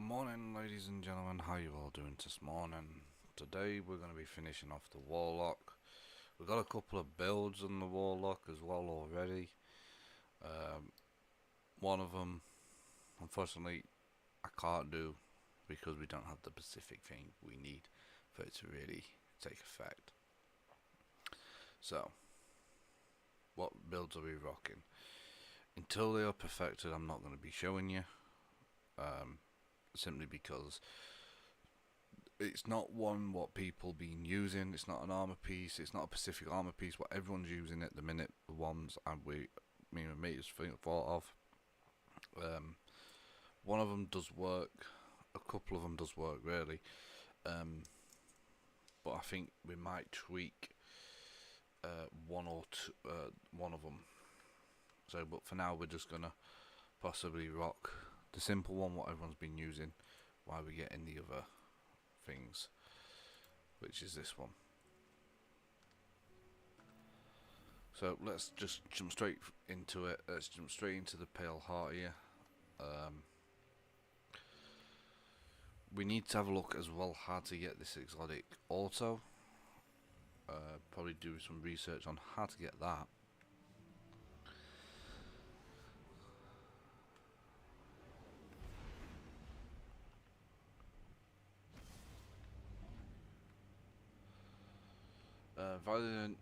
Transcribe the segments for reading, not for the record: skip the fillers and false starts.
Morning, ladies and gentlemen. How you all doing this morning? Today we're going to be finishing off the Warlock. We've got a couple of builds on the Warlock as well already. One of them, unfortunately, I can't do because we don't have the specific thing we need for it to really take effect. So, what builds are we rocking? Until they are perfected, I'm not going to be showing you. Simply because it's not what people been using. It's not an armor piece. It's not a Pacific armor piece. What everyone's using at the minute, the ones me and mate has thought of. One of them does work. A couple of them does work really. But I think we might tweak one or two, one of them. So, but for now, we're just gonna possibly rock the simple one, what everyone's been using, while we're getting the other things, which is this one. So let's just jump straight into it. Let's jump straight into the Pale Heart here. We need to have a look as well how to get this exotic auto. Probably do some research on how to get that.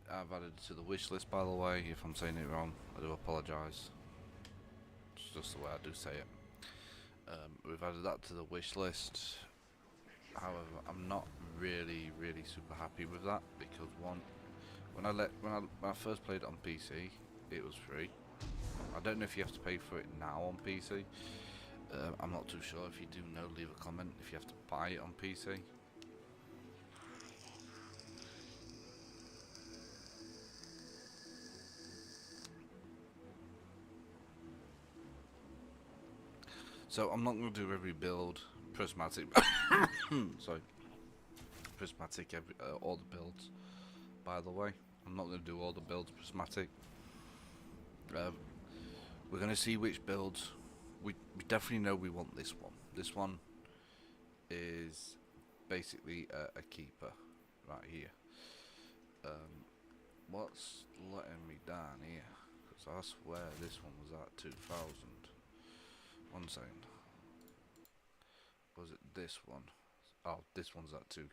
I've added it to the wish list, by the way. If I'm saying it wrong, I do apologise. It's just the way I do say it. We've added that to the wish list. However, I'm not really super happy with that because when I first played it on PC, it was free. I don't know if you have to pay for it now on PC. I'm not too sure. If you do know, leave a comment if you have to buy it on PC. So I'm not going to do every build prismatic. Sorry, prismatic all the builds. By the way, I'm not going to do all the builds prismatic. We're going to see which builds. We definitely know we want this one. This one is basically a keeper right here. What's letting me down here? Because I swear this one was at 2000. One second. Was it this one? Oh, this one's at 2000.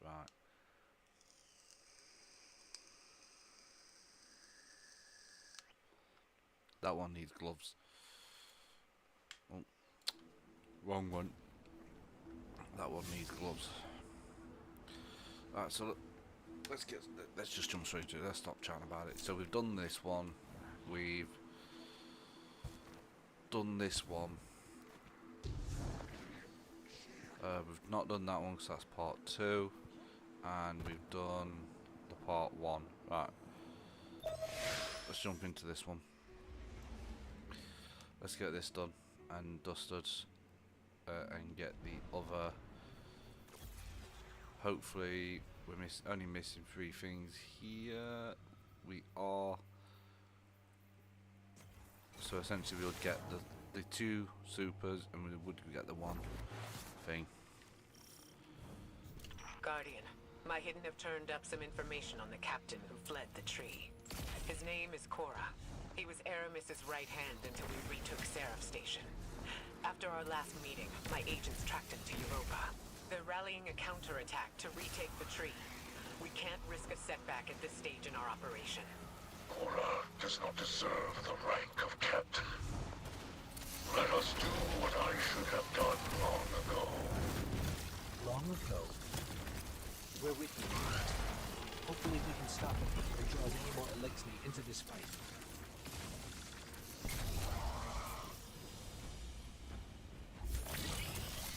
Right. That one needs gloves. Oh, wrong one. That one needs gloves. Alright, so let's just jump straight to it. Let's stop chatting about it. So we've done this one. We've done this one. We've not done that one because that's part 2, and we've done the part 1. Right, let's jump into this one. Let's get this done and dusted, and get the other. Hopefully, we're only missing 3 things here. We are. So essentially, we'll get the 2 supers, and we would get the 1 thing. Guardian, my hidden have turned up some information on the captain who fled the tree. His name is Cora. He was Aramis's right hand until we retook Seraph Station. After our last meeting, my agents tracked him to Europa. They're rallying a counterattack to retake the tree. We can't risk a setback at this stage in our operation. Cora does not deserve the rank of captain. Let us do what I should have done long ago. Long ago? We're with you. Hopefully we can stop him before he draws any more Elixni into this fight.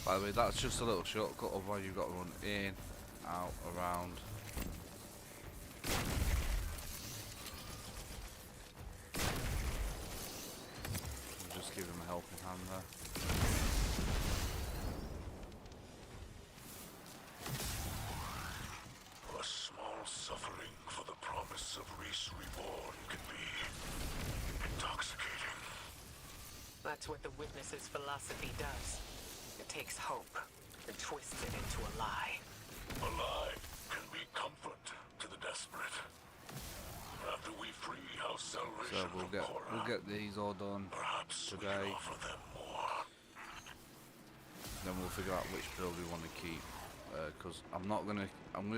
By the way, that's just a little shortcut of why you've got to run in, out, around. Just give him a helping hand there. A small suffering for the promise of Reese Reborn can be intoxicating. That's what the Witness's philosophy does. It takes hope and twists it into a lie. A lie can be comfort to the desperate. After we free House Celebration So we'll get these all done perhaps we today. can offer them more. Then we'll figure out which build we want to keep. Because I'm gonna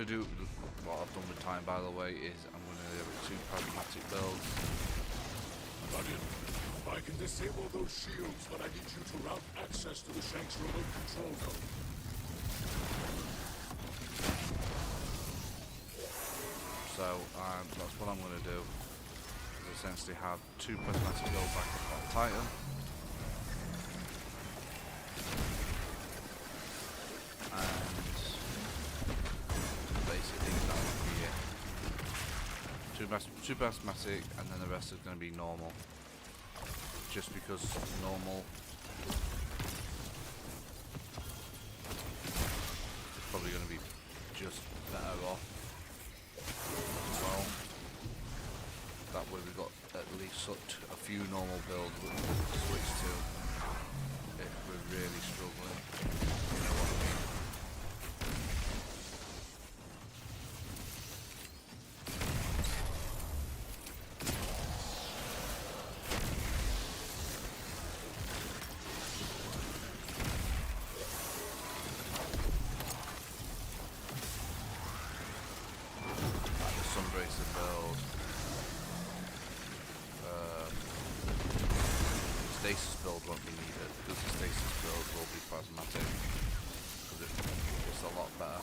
do what I've done with time, by the way, is I'm gonna do 2 pragmatic builds. Guardian, I can disable those shields, but I need you to route access to the Shanks remote control code. So that's what I'm gonna do. Is essentially have 2 pragmatic builds back up on Titan. And basically that will be it. 2 pragmatic, and then the rest is going to be normal. Just because normal is probably going to be just better off as well. That way we've got at least a few normal builds we can switch to if we're really struggling. You know what I mean? Like the Sunbracer build. Stasis build won't be needed because the stasis build will be plasmatic because it's a lot better.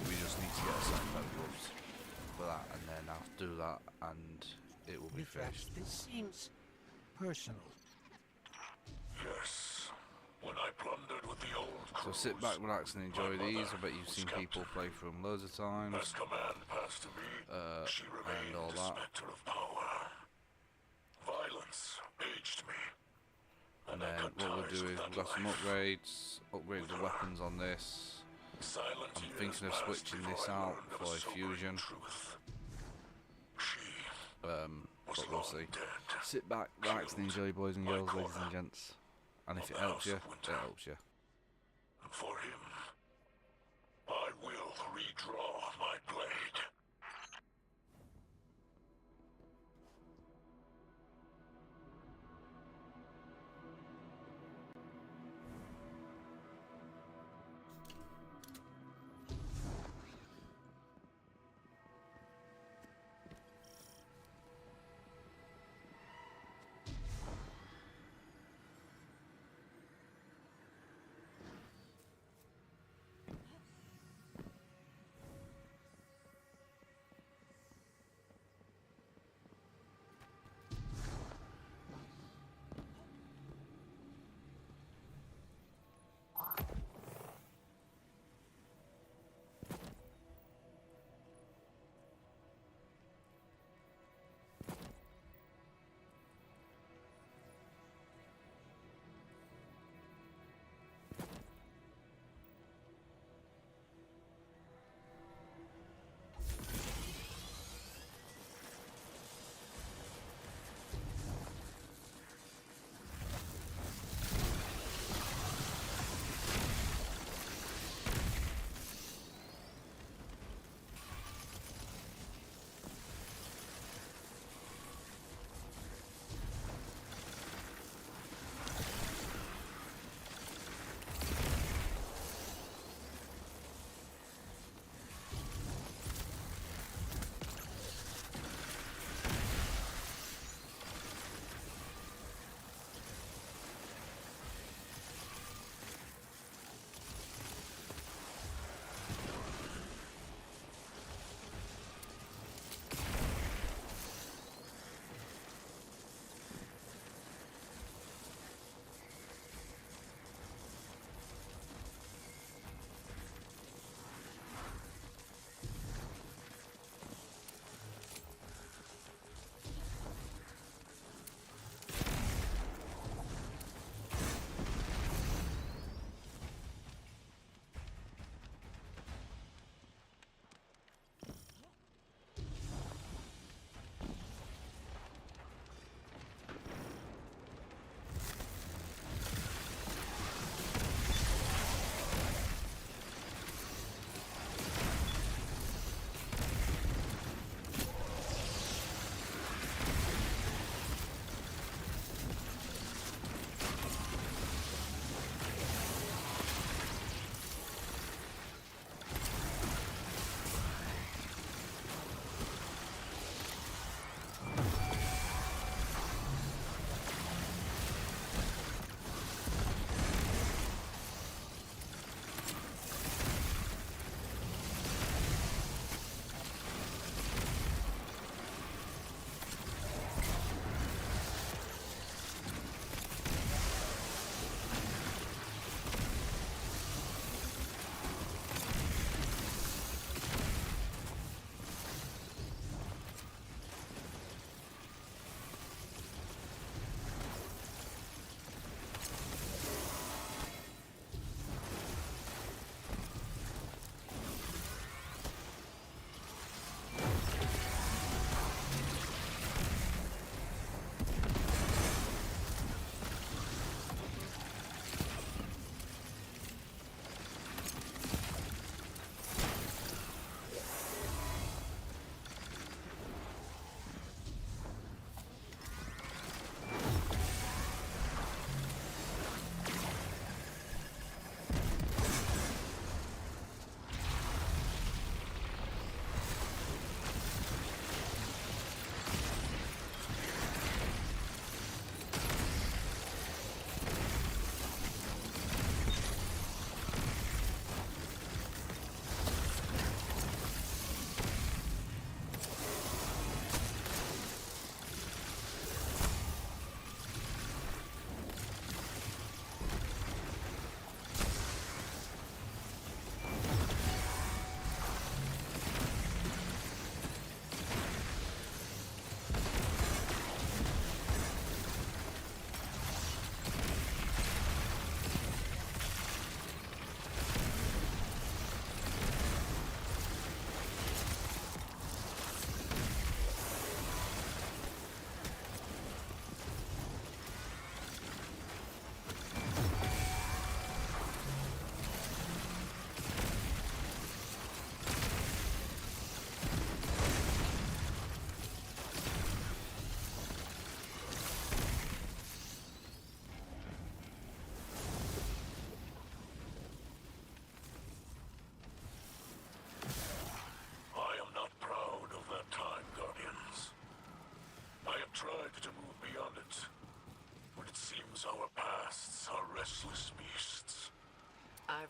We just need to get a set of gloves for that, and then I'll do that and it will be finished. This seems personal. Yes. When I plundered with the old So crews, sit back, relax and enjoy my these. mother I bet you've was seen people captain. play through them loads of times. As command passed to me, she remained and all a that. specter of power. Violence aged me. And I then cut what we'll ties do with is that we've got some life. upgrade the weapons on this. Silent I'm years thinking of passed switching before this I out learned of for a sobering fusion. truth. She was But we'll long see. dead. Sit back, relax and enjoy, boys and My girls, ladies and Cora gents. And if of it the helps House you, of it Winter. helps you. And for him, I will redraw my blade.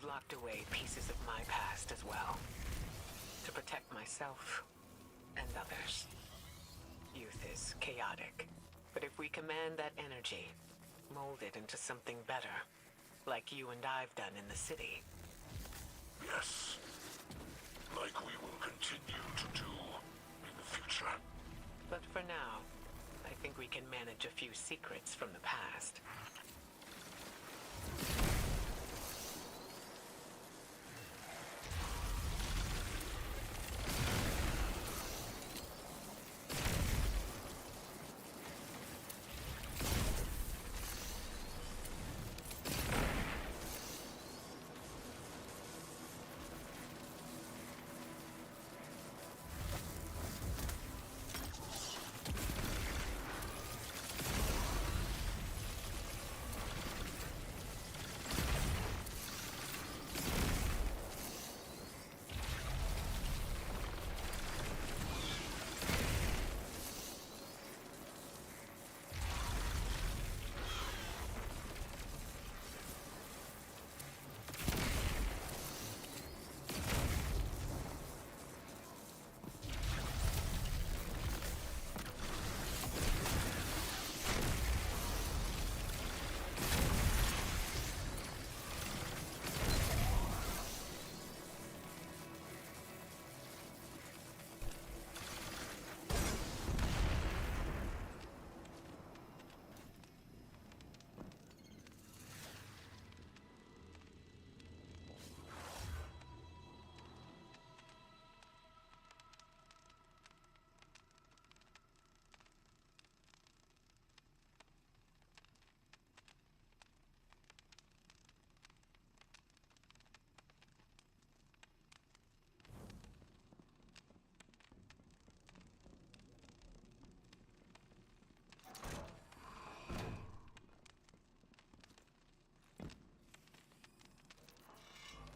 locked away pieces of my past as well. To protect myself and others. Youth is chaotic, but if we command that energy, mold it into something better, like you and I've done in the city. Yes. Like we will continue to do in the future. But for now, I think we can manage a few secrets from the past.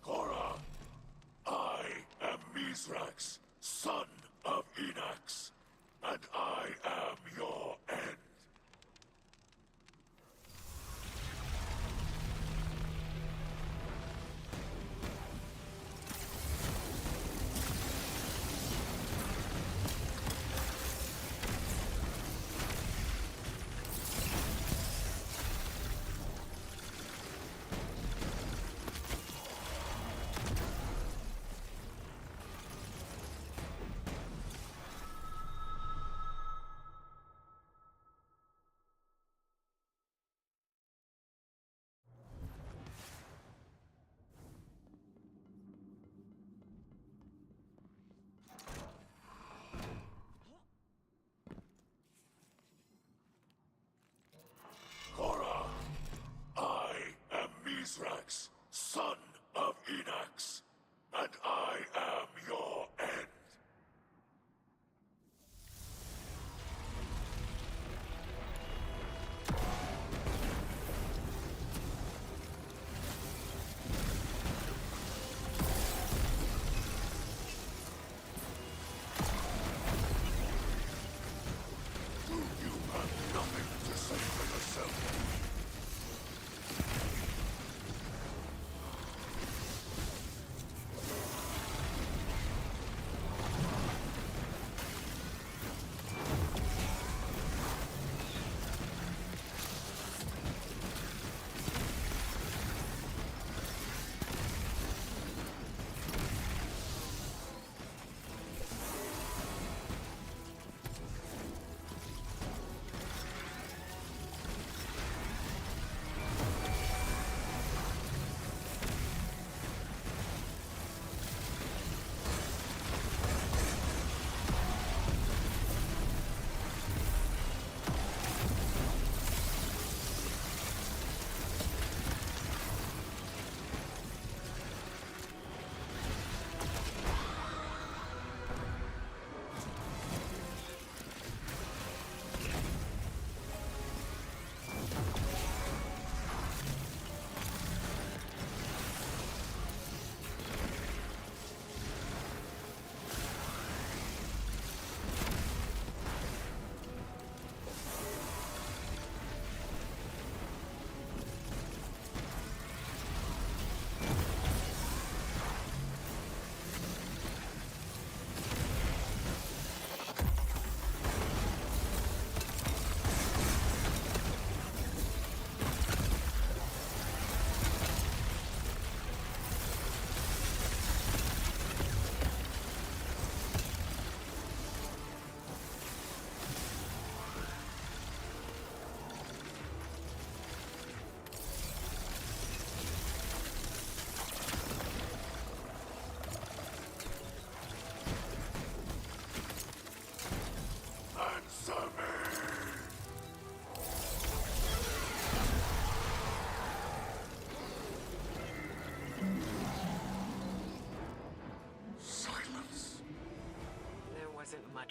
Korra, I am Mithrax, son of Enax, and I am your end.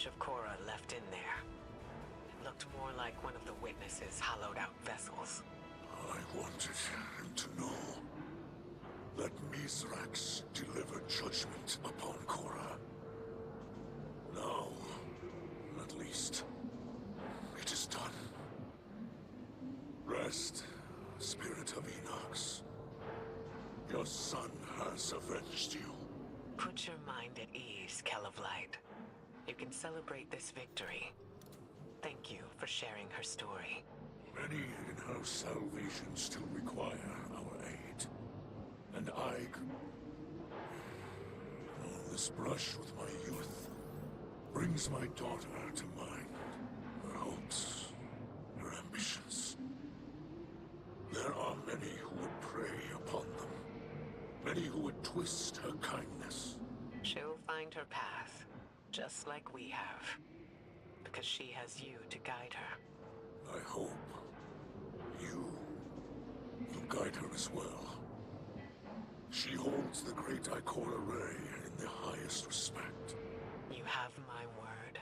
image of Cora left in there. It looked more like one of the witnesses' hollowed-out vessels. I wanted him to know that Mithrax delivered judgment upon Cora. Now, at least, it is done. Rest, Spirit of Enox. Your son has avenged you. Put your mind at ease, Kell of Light. You can celebrate this victory. Thank you for sharing her story. Many in-house salvation still require our aid. And oh, this brush with my youth brings my daughter to mind. Her hopes, her ambitions. There are many who would prey upon them. Many who would twist her kindness. She'll find her path, just like we have. Because she has you to guide her. I hope you guide her as well. She holds the great Ikora Rey in the highest respect. You have my word.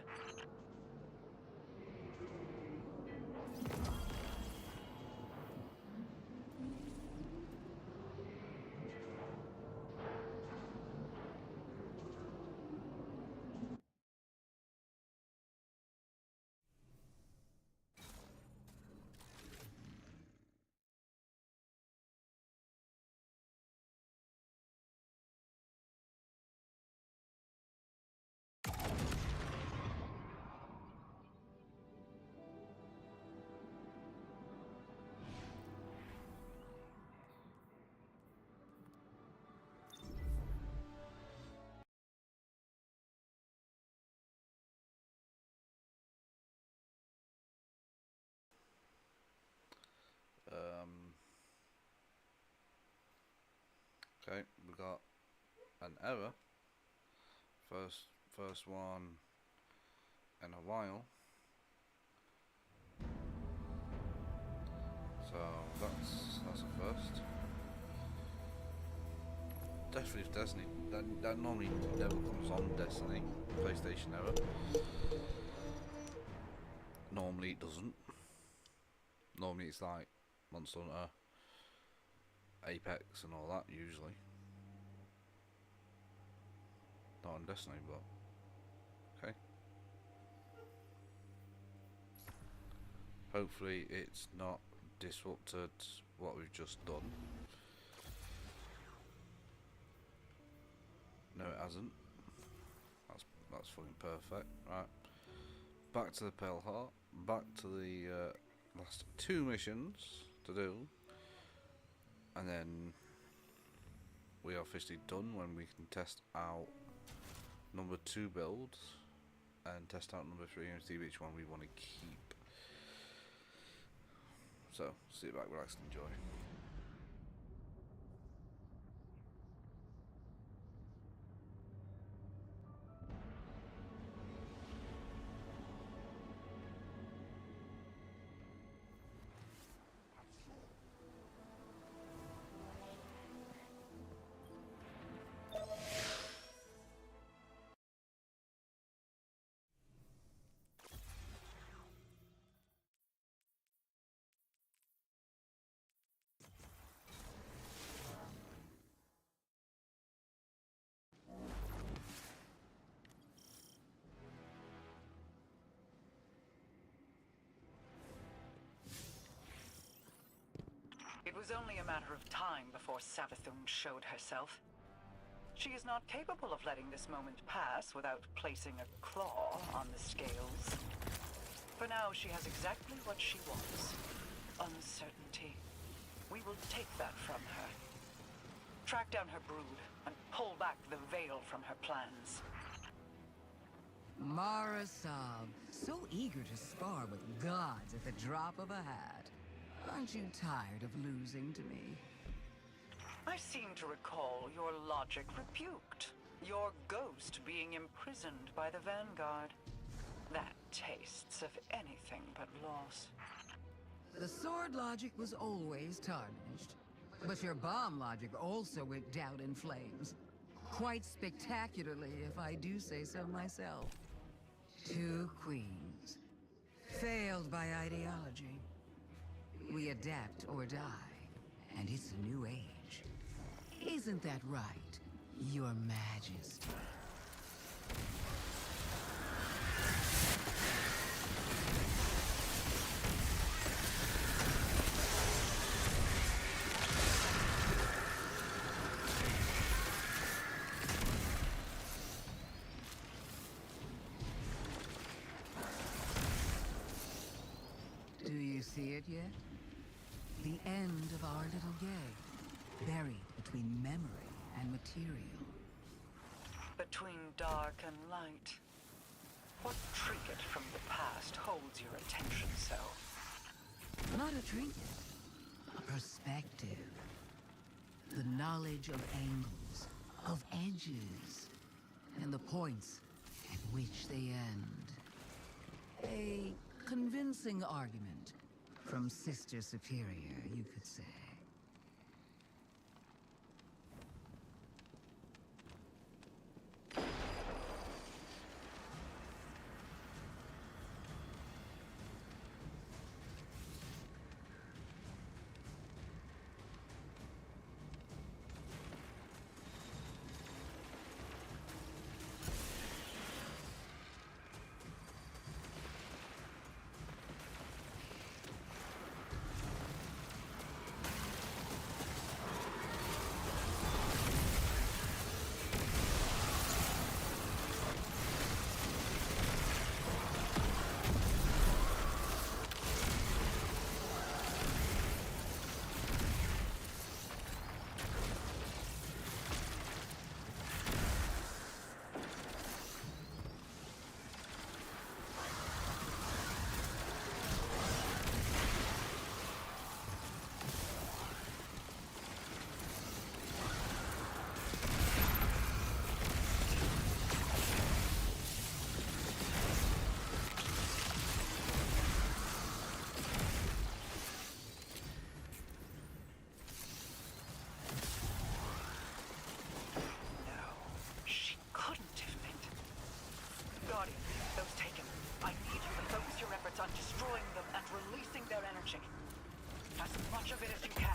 Okay, we got an error. First one in a while. So that's a first. Definitely Destiny. That normally never comes on Destiny. PlayStation error. Normally it doesn't. Normally it's like Monster Hunter, Apex and all that usually. Not on Destiny, but okay. Hopefully it's not disrupted what we've just done. No, it hasn't. That's fucking perfect. Right, back to the Pale Heart. Back to the last 2 missions to do, and then we are officially done when we can test out number 2 builds and test out number 3 and see which one we want to keep. So sit back, relax and enjoy. It was only a matter of time before Savathun showed herself. She is not capable of letting this moment pass without placing a claw on the scales. For now, she has exactly what she wants. Uncertainty. We will take that from her. Track down her brood and pull back the veil from her plans. Mara Sov, so eager to spar with gods at the drop of a hat. Aren't you tired of losing to me? I seem to recall your logic rebuked. Your ghost being imprisoned by the Vanguard. That tastes of anything but loss. The sword logic was always tarnished. But your bomb logic also wicked out in flames. Quite spectacularly, if I do say so myself. Two queens. Failed by ideology. We adapt or die, and it's a new age. Isn't that right, Your Majesty? Do you see it yet? The end of our little game, buried between memory and material. Between dark and light. What trinket from the past holds your attention so? Not a trinket, a perspective. The knowledge of angles, of edges, and the points at which they end. A convincing argument from Sister Superior, you could say. On destroying them and releasing their energy. As much of it as you can.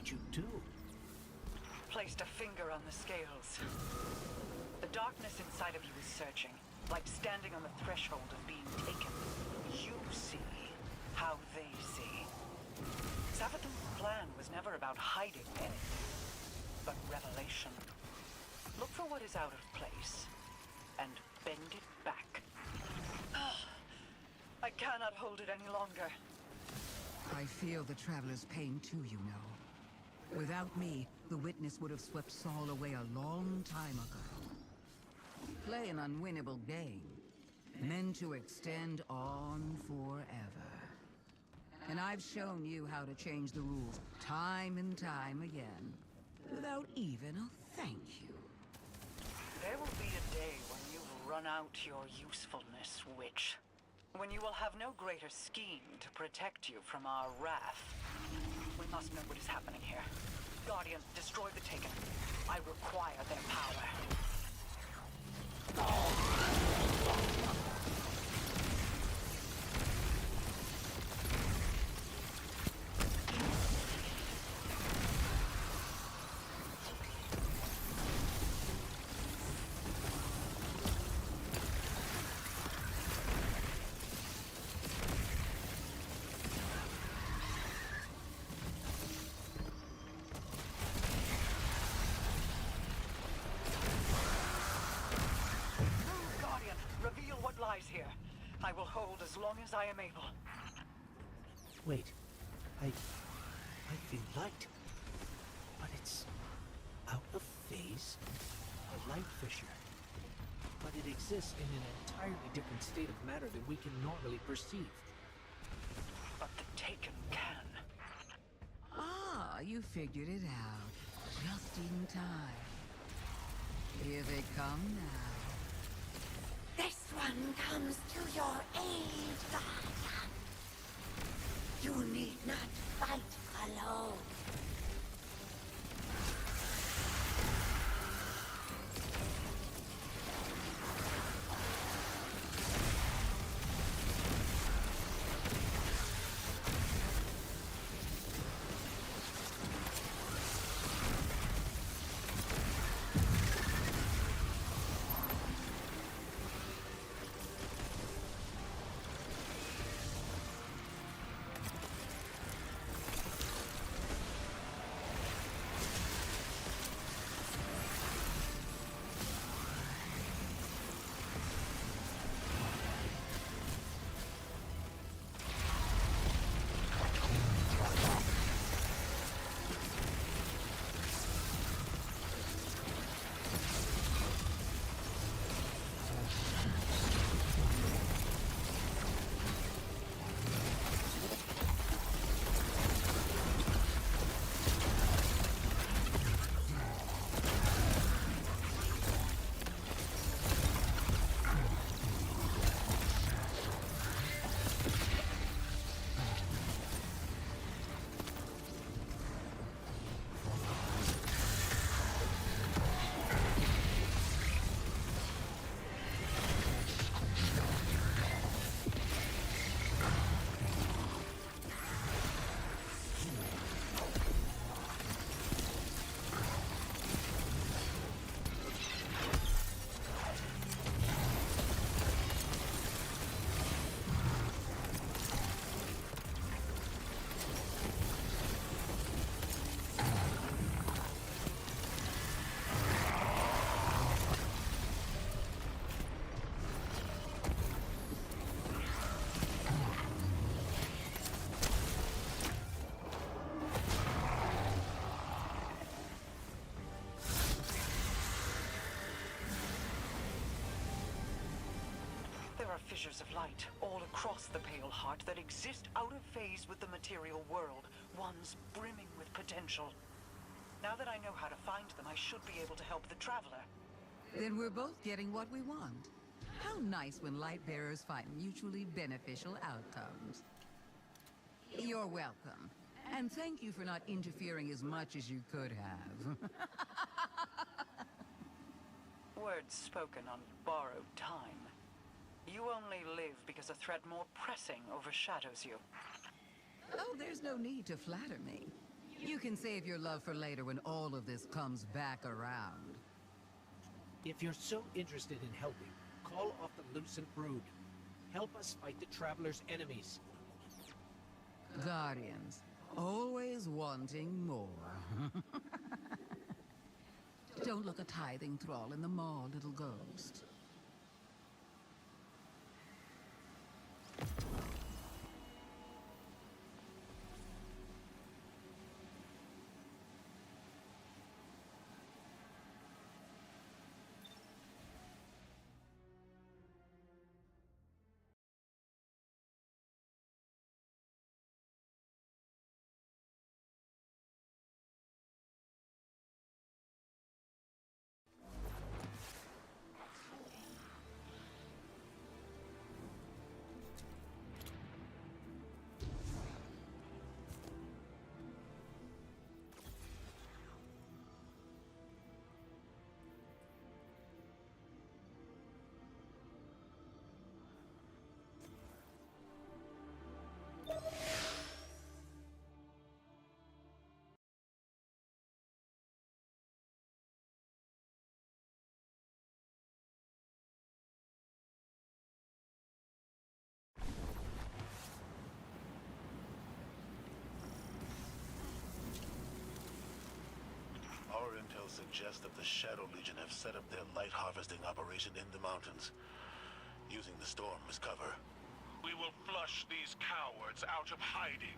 You do? Placed a finger on the scales. The darkness inside of you is searching, like standing on the threshold of being taken. You see how they see. Savathun's plan was never about hiding anything, but revelation. Look for what is out of place, and bend it back. I cannot hold it any longer. I feel the Traveler's pain too, you know. Without me, the Witness would have swept Saul away a long time ago. Play an unwinnable game, meant to extend on forever. And I've shown you how to change the rules time and time again, without even a thank you. There will be a day when you've run out your usefulness, Witch. When you will have no greater scheme to protect you from our wrath. We must know what is happening here. Guardian, destroy the Taken. I require their power. Here. I will hold as long as I am able. Wait. I feel light. But it's out of phase. A light fissure. But it exists in an entirely different state of matter than we can normally perceive. But the Taken can. Ah, you figured it out. Just in time. Here they come now. This one comes to your aid, Guardian. You need not fight alone. There are fissures of light all across the Pale Heart that exist out of phase with the material world, ones brimming with potential. Now that I know how to find them, I should be able to help the Traveler. Then we're both getting what we want. How nice when light bearers find mutually beneficial outcomes. You're welcome. And thank you for not interfering as much as you could have. Words spoken on borrowed time. You only live because a threat more pressing overshadows you. Oh, there's no need to flatter me. You can save your love for later when all of this comes back around. If you're so interested in helping, call off the Lucent Brood. Help us fight the Traveler's enemies. Guardians, always wanting more. Don't look a tithing thrall in the maw, little ghost. Our intel suggests that the Shadow Legion have set up their light harvesting operation in the mountains, using the storm as cover. We will flush these cowards out of hiding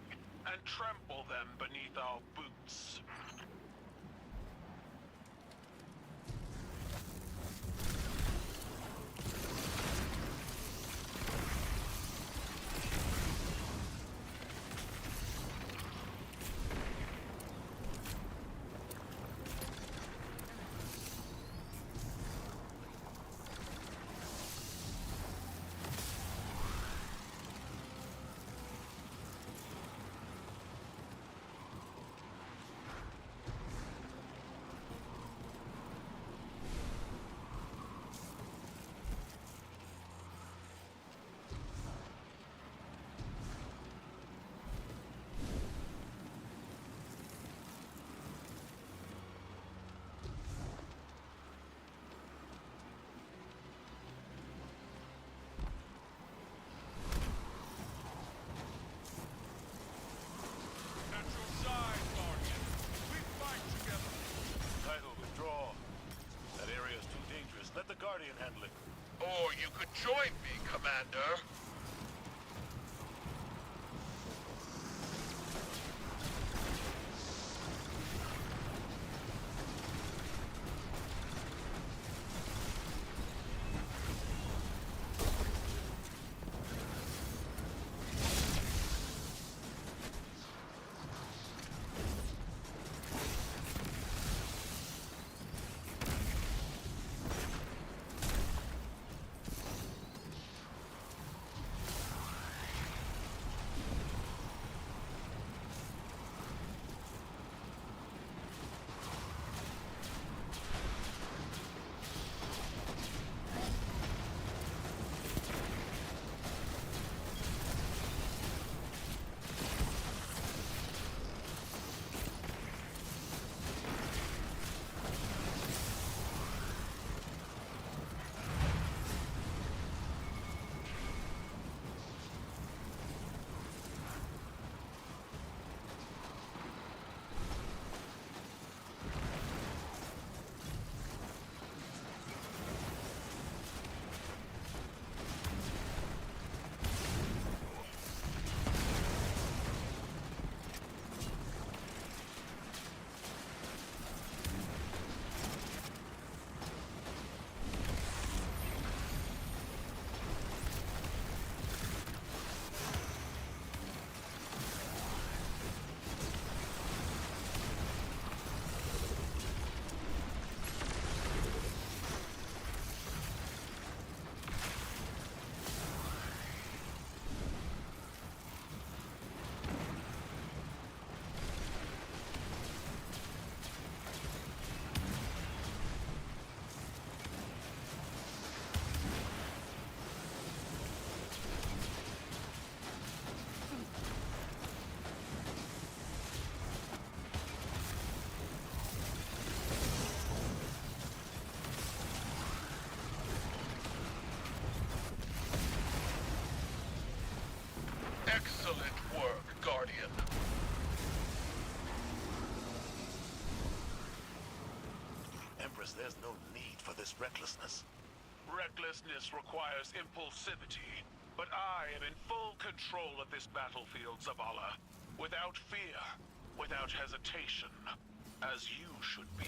and trample them beneath our boots. Let the Guardian handle it. Or you could join me, Commander. Excellent work, Guardian. Empress, there's no need for this recklessness. Recklessness requires impulsivity, but I am in full control of this battlefield, Zavala. Without fear, without hesitation, as you should be.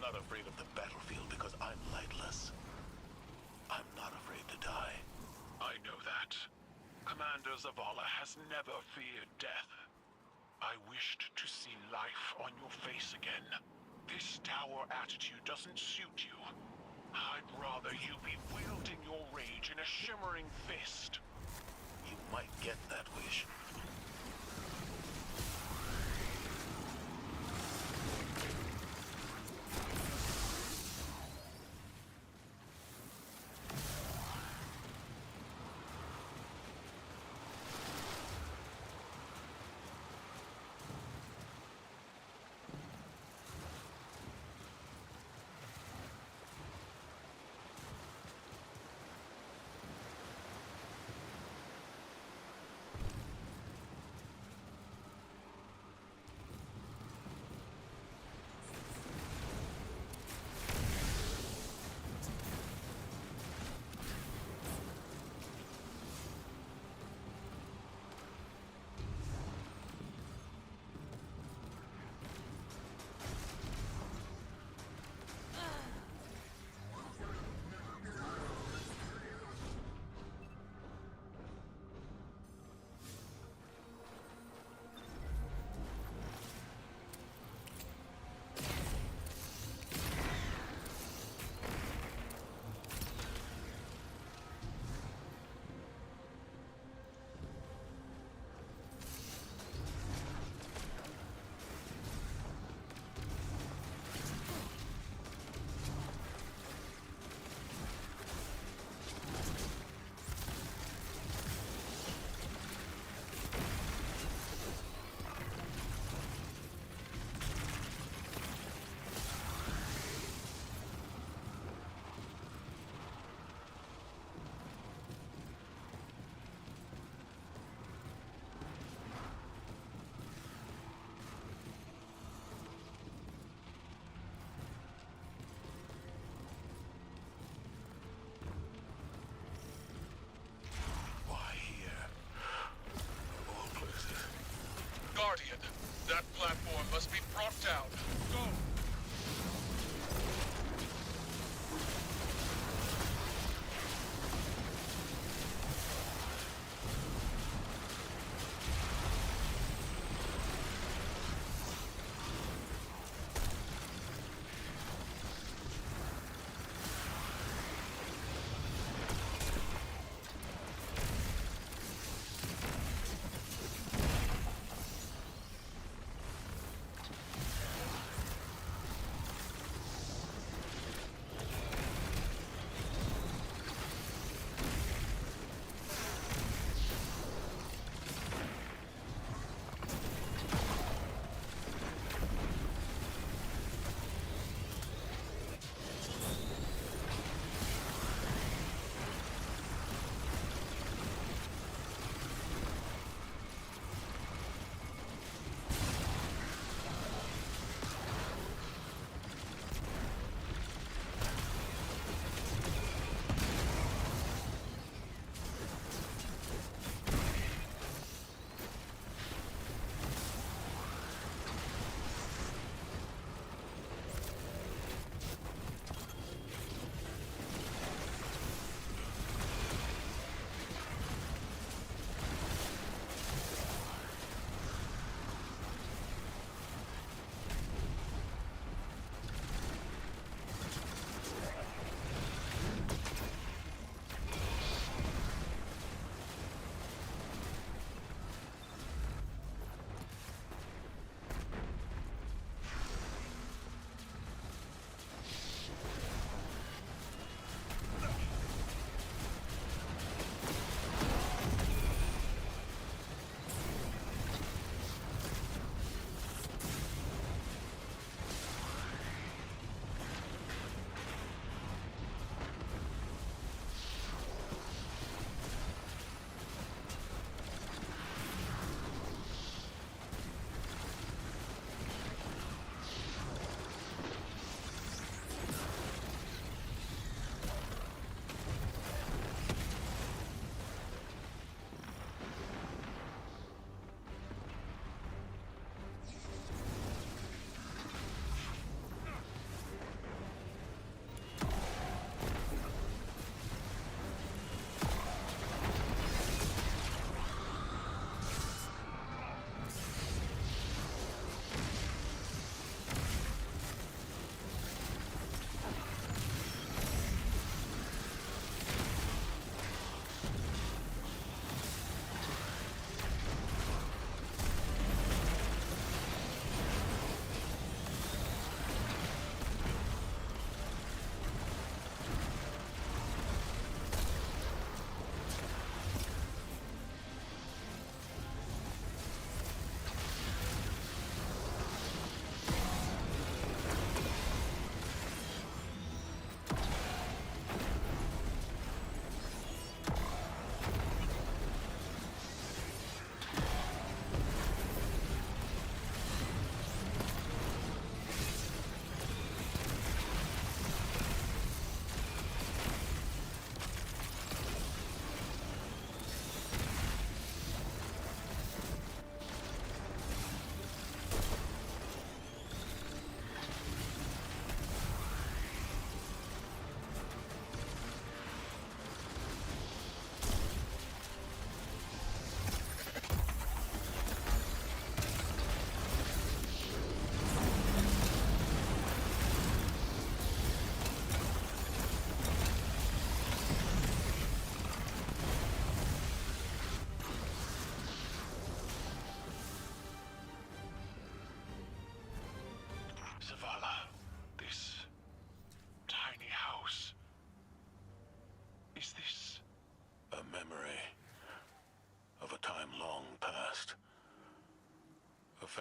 not afraid of the battlefield because I'm lightless. I'm not afraid to die. I know that. Commander Zavala has never feared death. I wished to see life on your face again. This dour attitude doesn't suit you. I'd rather you be wielding your rage in a shimmering fist. You might get that wish.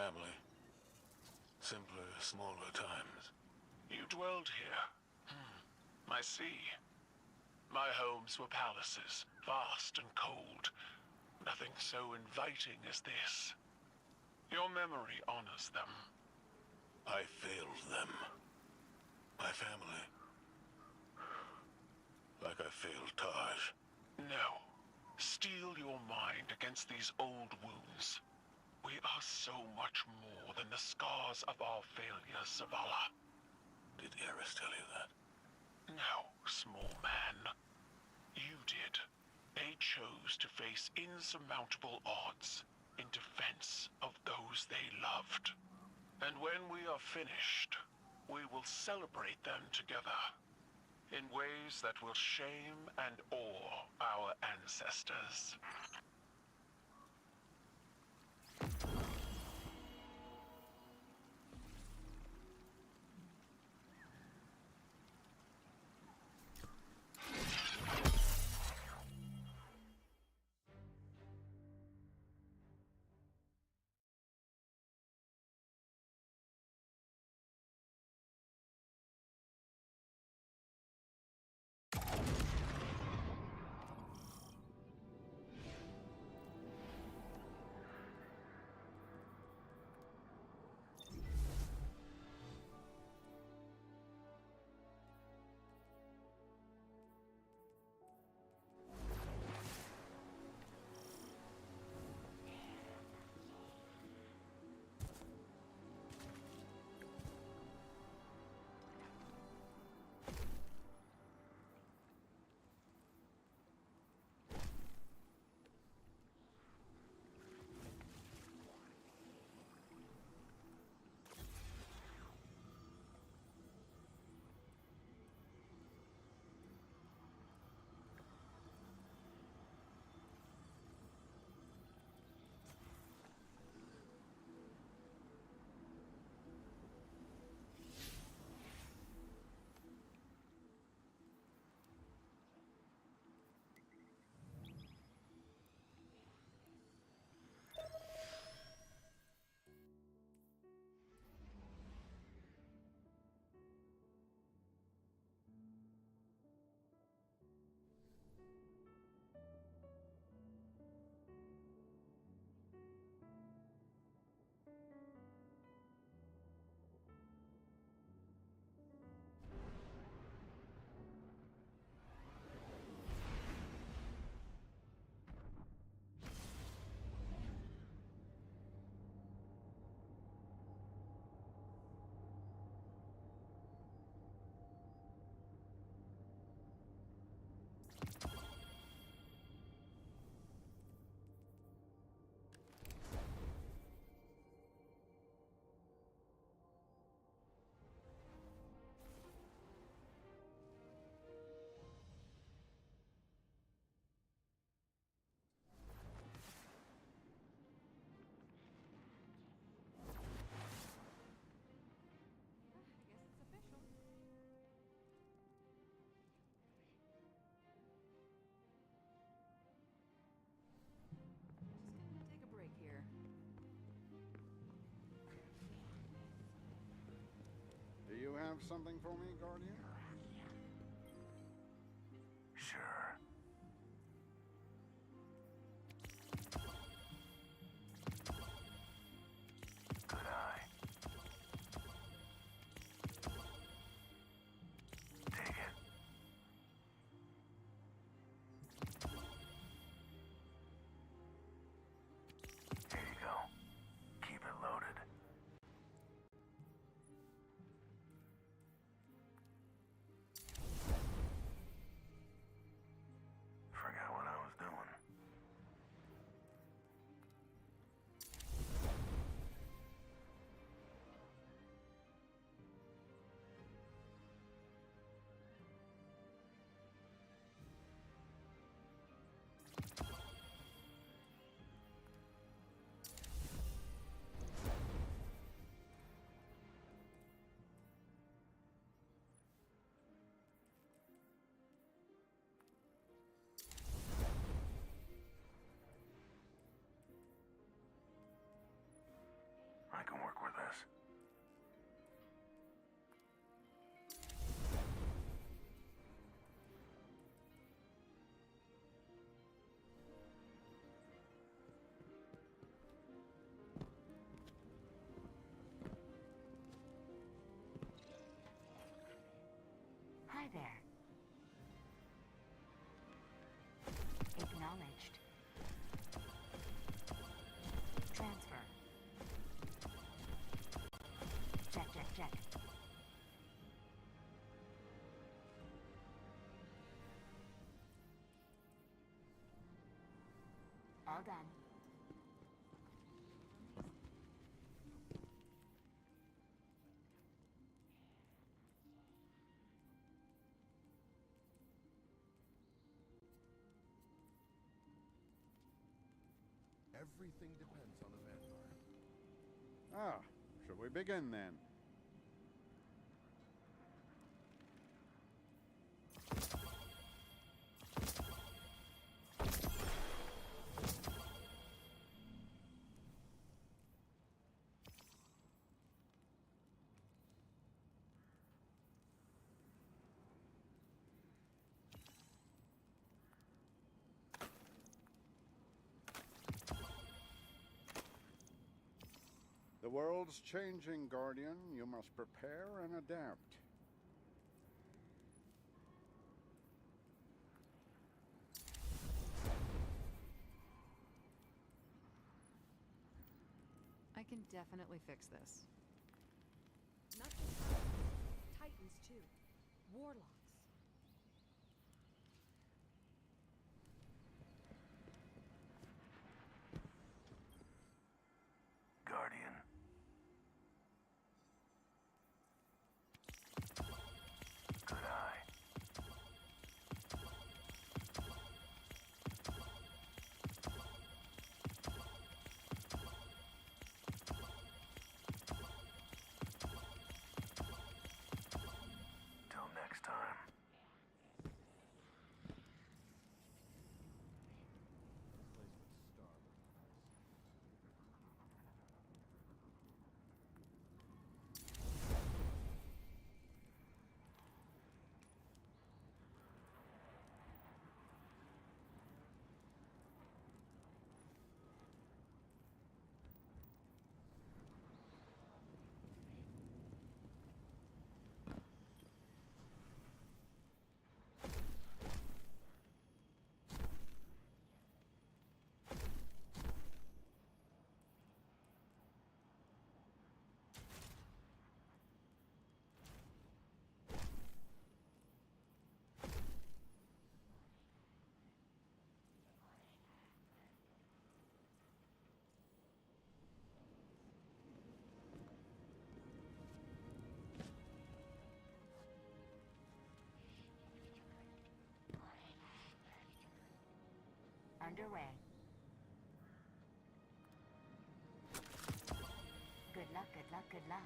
family. Simpler, smaller times. You dwelled here. I see. My homes were palaces, vast and cold. Nothing so inviting as this. Your memory honors them. I failed them. My family. Like I failed Taj. No. Steel your mind against these old wounds. We are so much more than the scars of our failures, Zavala. Did Eris tell you that? No, small man. You did. They chose to face insurmountable odds in defense of those they loved. And when we are finished, we will celebrate them together in ways that will shame and awe our ancestors. Take a break here. Do you have something for me, Guardian? Sure. Good eye. Take it. Here you go. Keep it loaded. Well done. Everything depends on the vampire. Ah, shall we begin then? The world's changing, Guardian. You must prepare and adapt. I can definitely fix this. Not just Titans, too. Warlocks. Guardian. Good eye. Till next time. Underway. Good luck, good luck, good luck.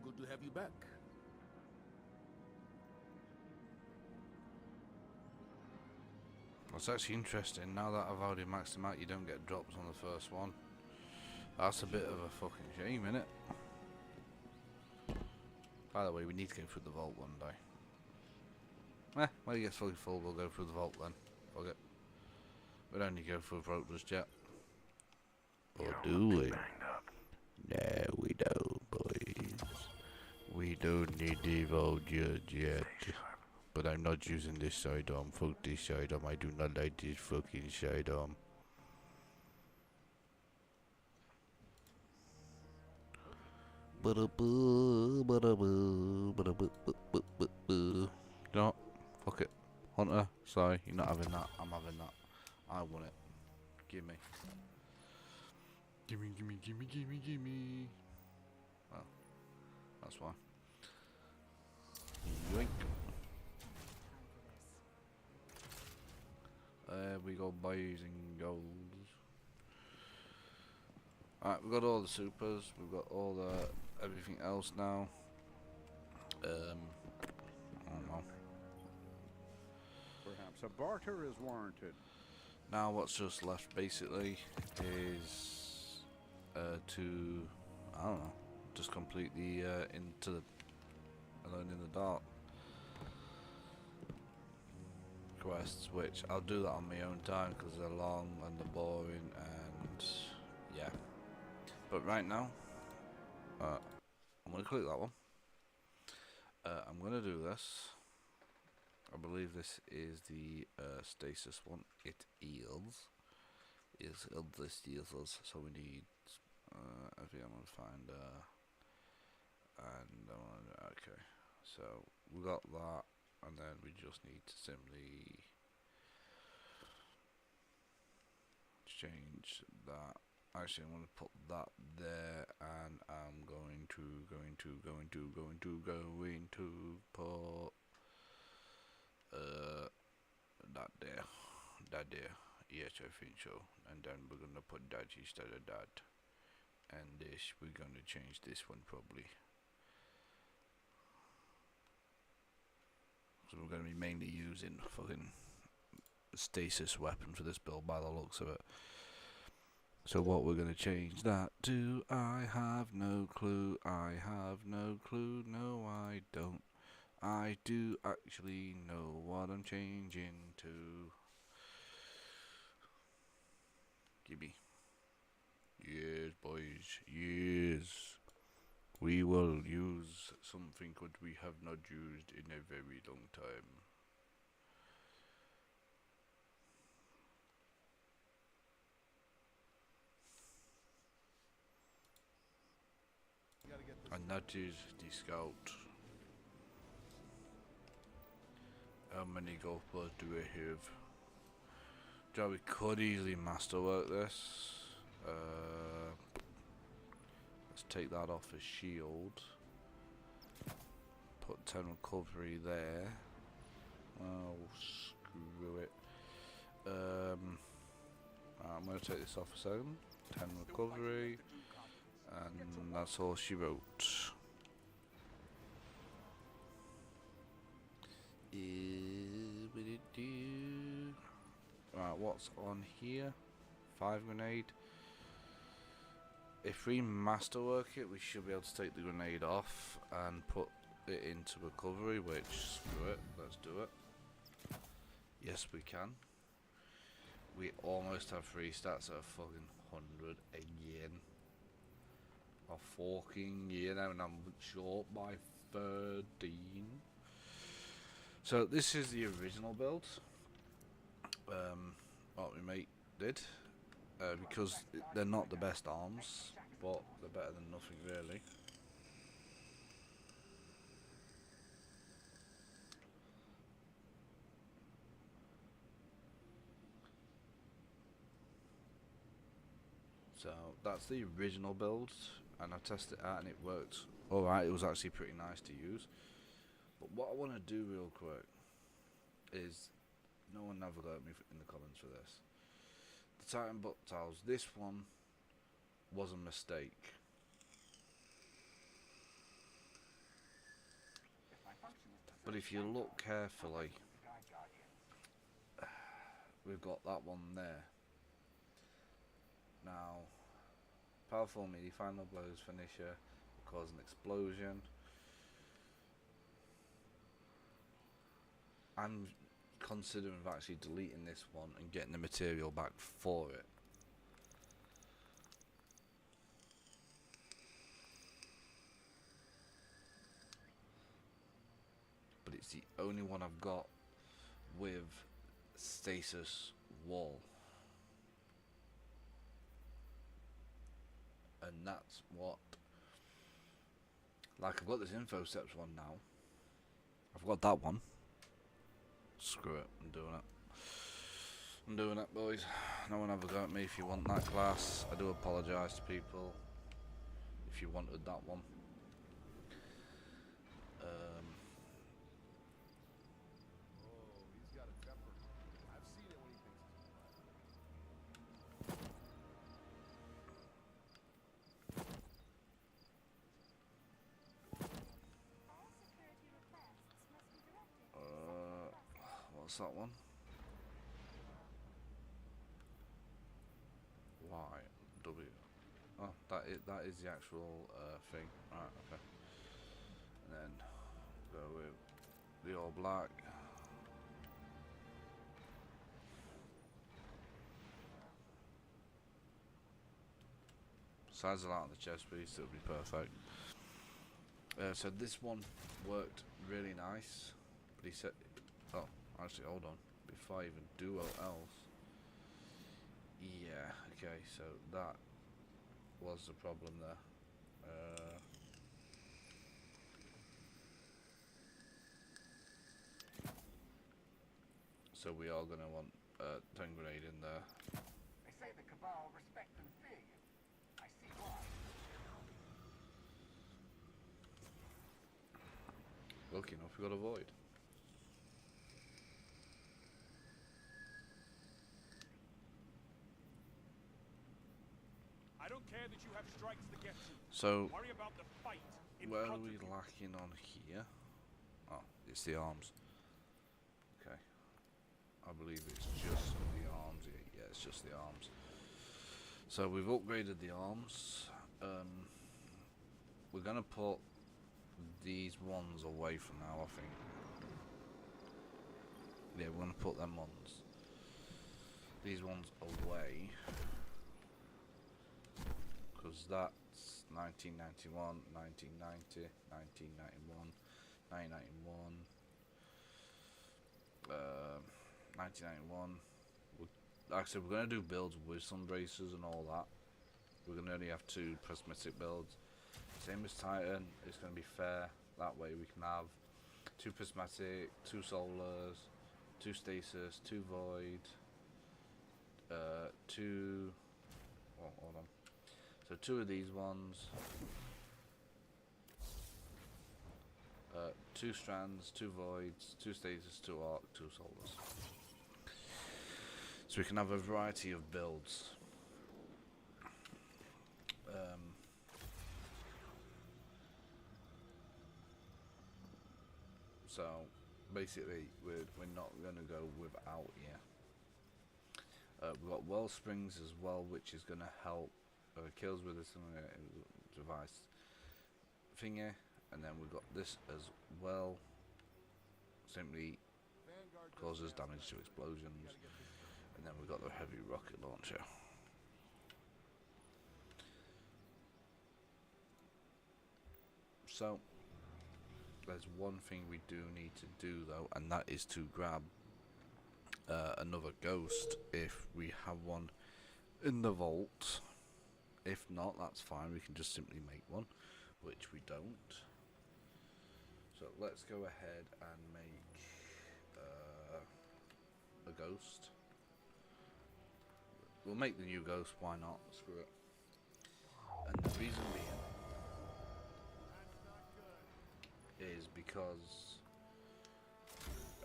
Good to have you back. That's actually interesting. Now that I've already maxed them out, you don't get drops on the first one. That's a bit of a fucking shame, innit? By the way, we need to go through the vault one day. When it gets fully full, we'll go through the vault then. Fuck it. We don't need to go through the vault just yet. Or do we? No, we don't, boys. We don't need the vault just yet. But I'm not using this sidearm. Fuck this sidearm. I do not like this fucking sidearm. No, fuck it. Hunter, sorry, you're not having that. I'm having that. I want it. Gimme. Gimme, gimme, gimme, gimme, gimme. Well, that's why. Yoink. There we go, boys and girls. Alright, we've got all the supers, we've got all the everything else now. I don't know. Perhaps a barter is warranted. Now what's just left basically is to, I don't know, just complete the into the Alone in the Dark quests, which I'll do that on my own time because they're long and they're boring and yeah. But right now, I'm going to click that one. I'm going to do this. I believe this is the stasis one. It is. is endless users, so we need everything I'm gonna find and okay, so we got that, and then we just need to simply change that. Actually, I'm going to put that there, and I'm going to put that there. Yes, I think so. And then we're going to put that instead of that, and this we're going to change this one probably. So we're going to be mainly using fucking stasis weapon for this build by the looks of it. So what we're going to change that to, I have no clue, I have no clue, no I don't. I do actually know what I'm changing to. Gimme. Yes, boys, yes. We will use something that we have not used in a very long time. And that is the Scout. How many golf balls do we have? So we could easily masterwork this. Let's take that off as shield. Put 10 recovery there. Oh, screw it. I'm going to take this off a second. 10 recovery. And that's all she wrote. Right, what's on here? 5 grenade. If we masterwork it, we should be able to take the grenade off and put it into recovery, which, screw it, let's do it. Yes, we can. We almost have 3 stats at a fucking 100 again. A fucking year now, and I'm short by 13. So this is the original build. What we mate did, because they're not the best arms, but they're better than nothing really. So that's the original build, and I tested it out and it worked alright. It was actually pretty nice to use. But what I want to do real quick is, no one ever got me in the comments for this. The Titan butt tiles, this one was a mistake. But if you look carefully, we've got that one there. Now, powerful melee, final blows, finisher, cause an explosion. I'm considering of actually deleting this one and getting the material back for it. But it's the only one I've got with stasis wall. And that's what, like, I've got this InfoSeps one now. I've got that one. Screw it, I'm doing it. I'm doing it, boys. No one ever got me. If you want that class, I do apologise to people if you wanted that one. He's got a temper. I've seen it when he thinks What's that one? Y W. Oh, that is the actual thing. Right, okay. And then go with the all black. Size it out on the chest piece, it'll be perfect. So this one worked really nice, but he said, oh, actually, hold on, before I even do what else, Yeah, okay, so that was the problem there. So we are going to want 10 grenade in there. They say the Cabal respect and fear you. I see why. Lucky enough, we got a void. I don't care that you have strikes to get to. So, Worry about the fight. where are we lacking on here? Oh, it's the arms. Okay. I believe it's just the arms. Yeah, it's just the arms. So we've upgraded the arms. We're going to put these ones away from now, I think. Yeah, we're going to put them ones. These ones away. Because that's 1991, 1990, 1991, 1991, 1991. Like I said, we're going to do builds with some bracers and all that. We're going to only have 2 prismatic builds. Same as Titan, it's going to be fair. That way we can have 2 prismatic, 2 solars, 2 stasis, 2 void, 2... Oh, hold on. So 2 of these ones, 2 strands, 2 voids, 2 stasis, 2 arc, 2 solars. So we can have a variety of builds. So basically we're not going to go without here. We've got Wellsprings as well, which is going to help kills with this device thingy, and then we've got this as well. Simply causes damage to explosions, and then we've got the heavy rocket launcher. So there's one thing we do need to do though, and that is to grab another ghost if we have one in the vault. If not, that's fine, we can just simply make one, which we don't. So let's go ahead and make a ghost. We'll make the new ghost, why not? Screw it. And the reason being is because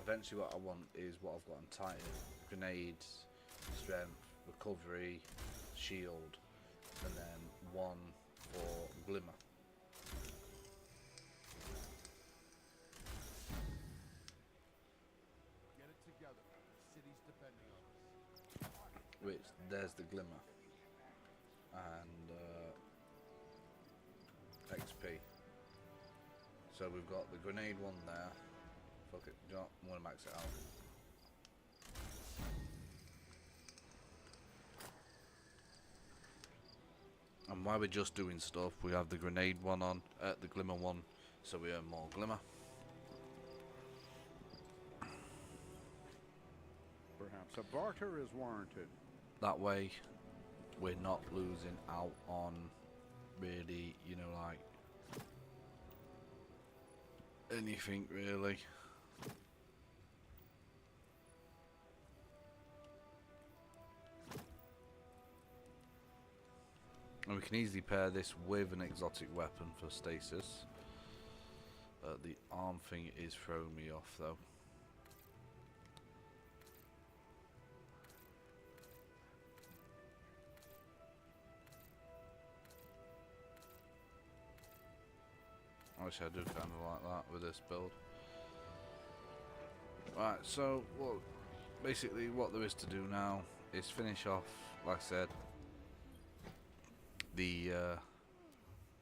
eventually what I want is what I've got on Titan: grenades, strength, recovery, shield, and then 1 for glimmer. Get it together. The city's depending on us. Which, there's the glimmer. And XP. So we've got the grenade one there. Fuck it, you know what? I'm gonna max it out. And while we're just doing stuff, we have the grenade one on, the glimmer one, so we earn more glimmer. Perhaps a barter is warranted. That way, we're not losing out on really, you know, like anything really. And we can easily pair this with an exotic weapon for stasis. The arm thing is throwing me off though. Actually, I do kind of like that with this build. Right, so basically what there is to do now is finish off, like I said, the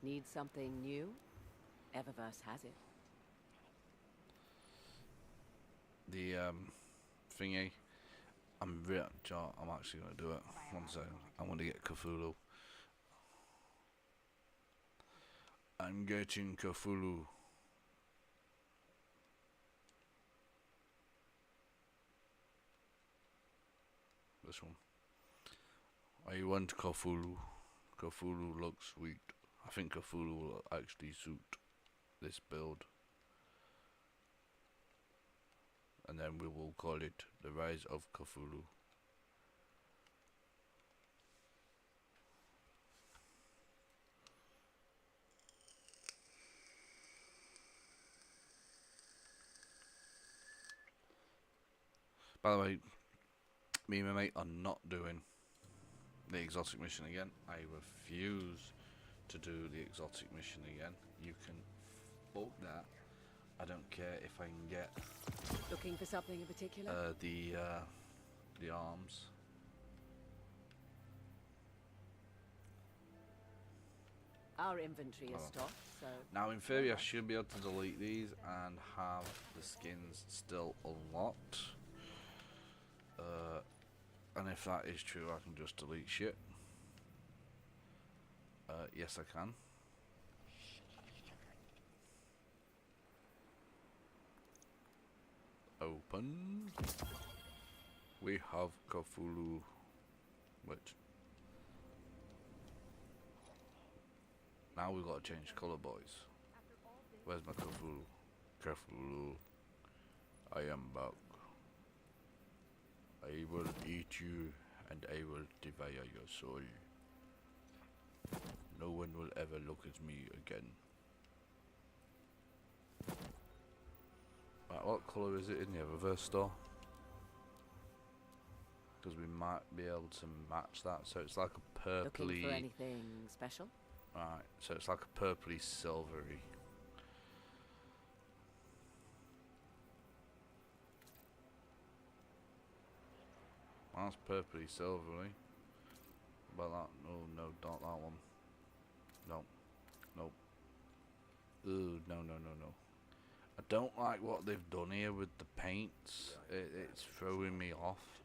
Need something new? Eververse has it. the thingy. I'm actually going to do it. One second. I'm going to get Cthulhu. I'm getting Cthulhu. This one. I want Cthulhu. Cthulhu looks sweet. I think Cthulhu will actually suit this build. And then we will call it The Rise of Cthulhu. By the way, me and my mate are not doing the exotic mission again. I refuse to do the exotic mission again. You can fuck that. I don't care if I can get Looking for something in particular? the arms. Our inventory is stocked, so... Now in theory I should be able to delete these and have the skins still unlocked. And if that is true, I can just delete shit. Yes, I can. Open. We have Cthulhu. Which? Now we've got to change colour, boys. Where's my Cthulhu? Cthulhu. I am back. I will eat you, and I will devour your soul. No one will ever look at me again. Right, what colour is it in the Eververse store? Because we might be able to match that. So it's like a purpley... Looking for anything special? Right, so it's like a purpley silvery. That's purpley silvery. But that, no, not that one. No, nope. Ooh, no. I don't like what they've done here with the paints. It's throwing me off.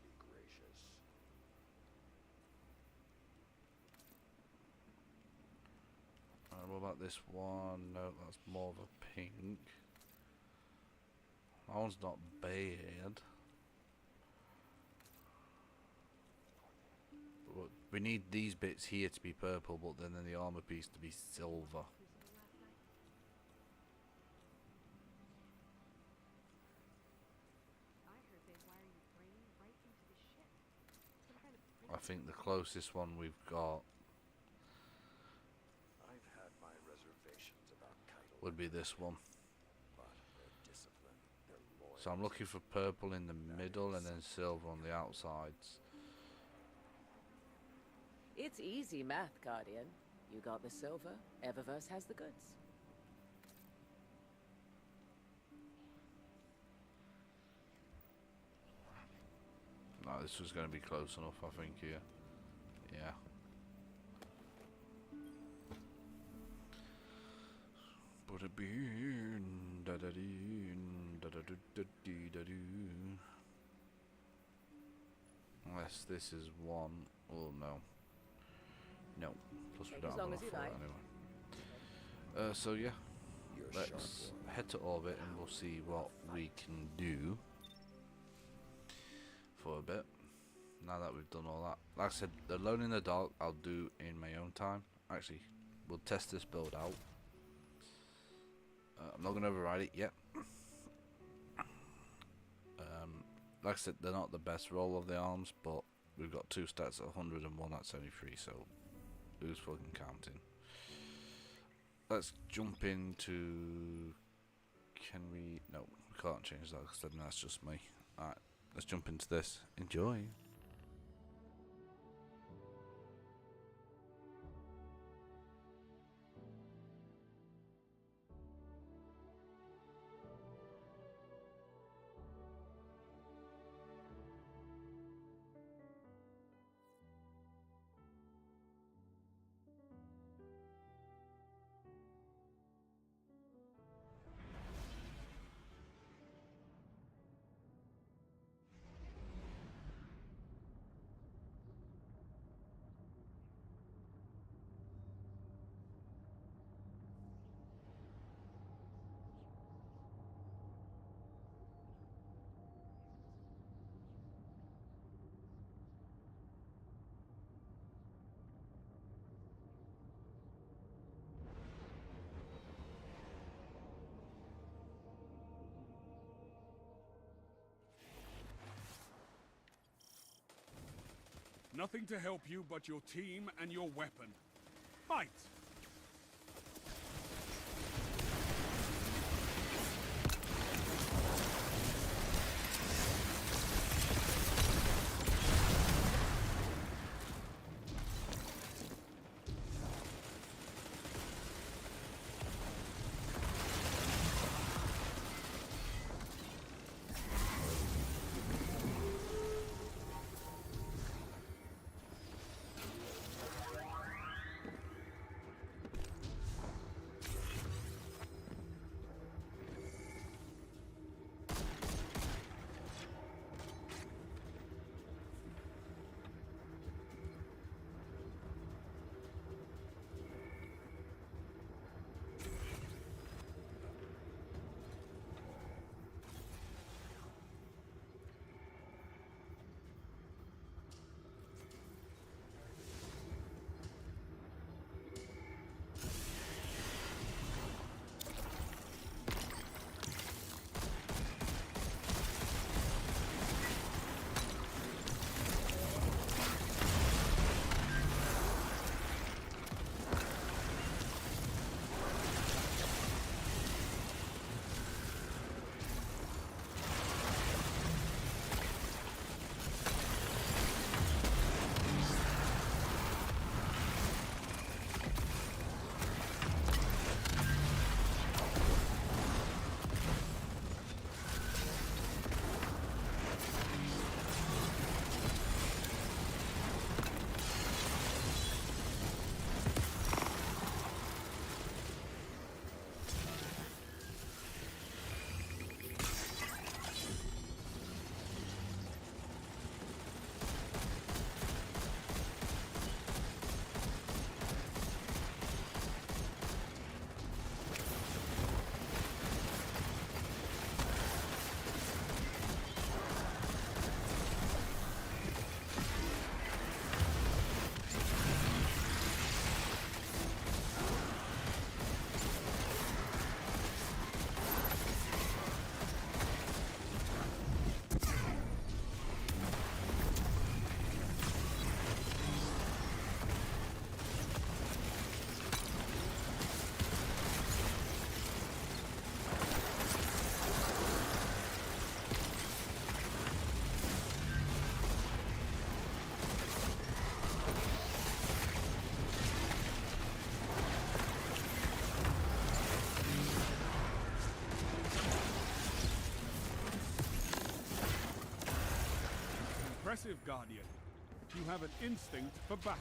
What about this one? No, that's more of a pink. That one's not bad. But we need these bits here to be purple, but then the armor piece to be silver. I think the closest one we've got would be this one. So I'm looking for purple in the middle and then silver on the outsides. It's easy math, Guardian. You got the silver, Eververse has the goods. No, this was going to be close enough, I think, here. Yeah. Unless this is one. Oh, no. No. Plus we don't have enough for it anyway. So, yeah. Let's head to orbit and we'll see what we can do for a bit. Now that we've done all that. Like I said, Alone in the Dark I'll do in my own time. Actually, we'll test this build out. I'm not going to override it yet. Like I said, they're not the best roll of the arms, but we've got 2 stats at 100 and 1 at 73, so who's fucking counting? Let's jump into... Can we... No, we can't change that because then that's just me. Alright, let's jump into this. Enjoy! Nothing to help you but your team and your weapon. Fight! Impressive, Guardian. You have an instinct for battle.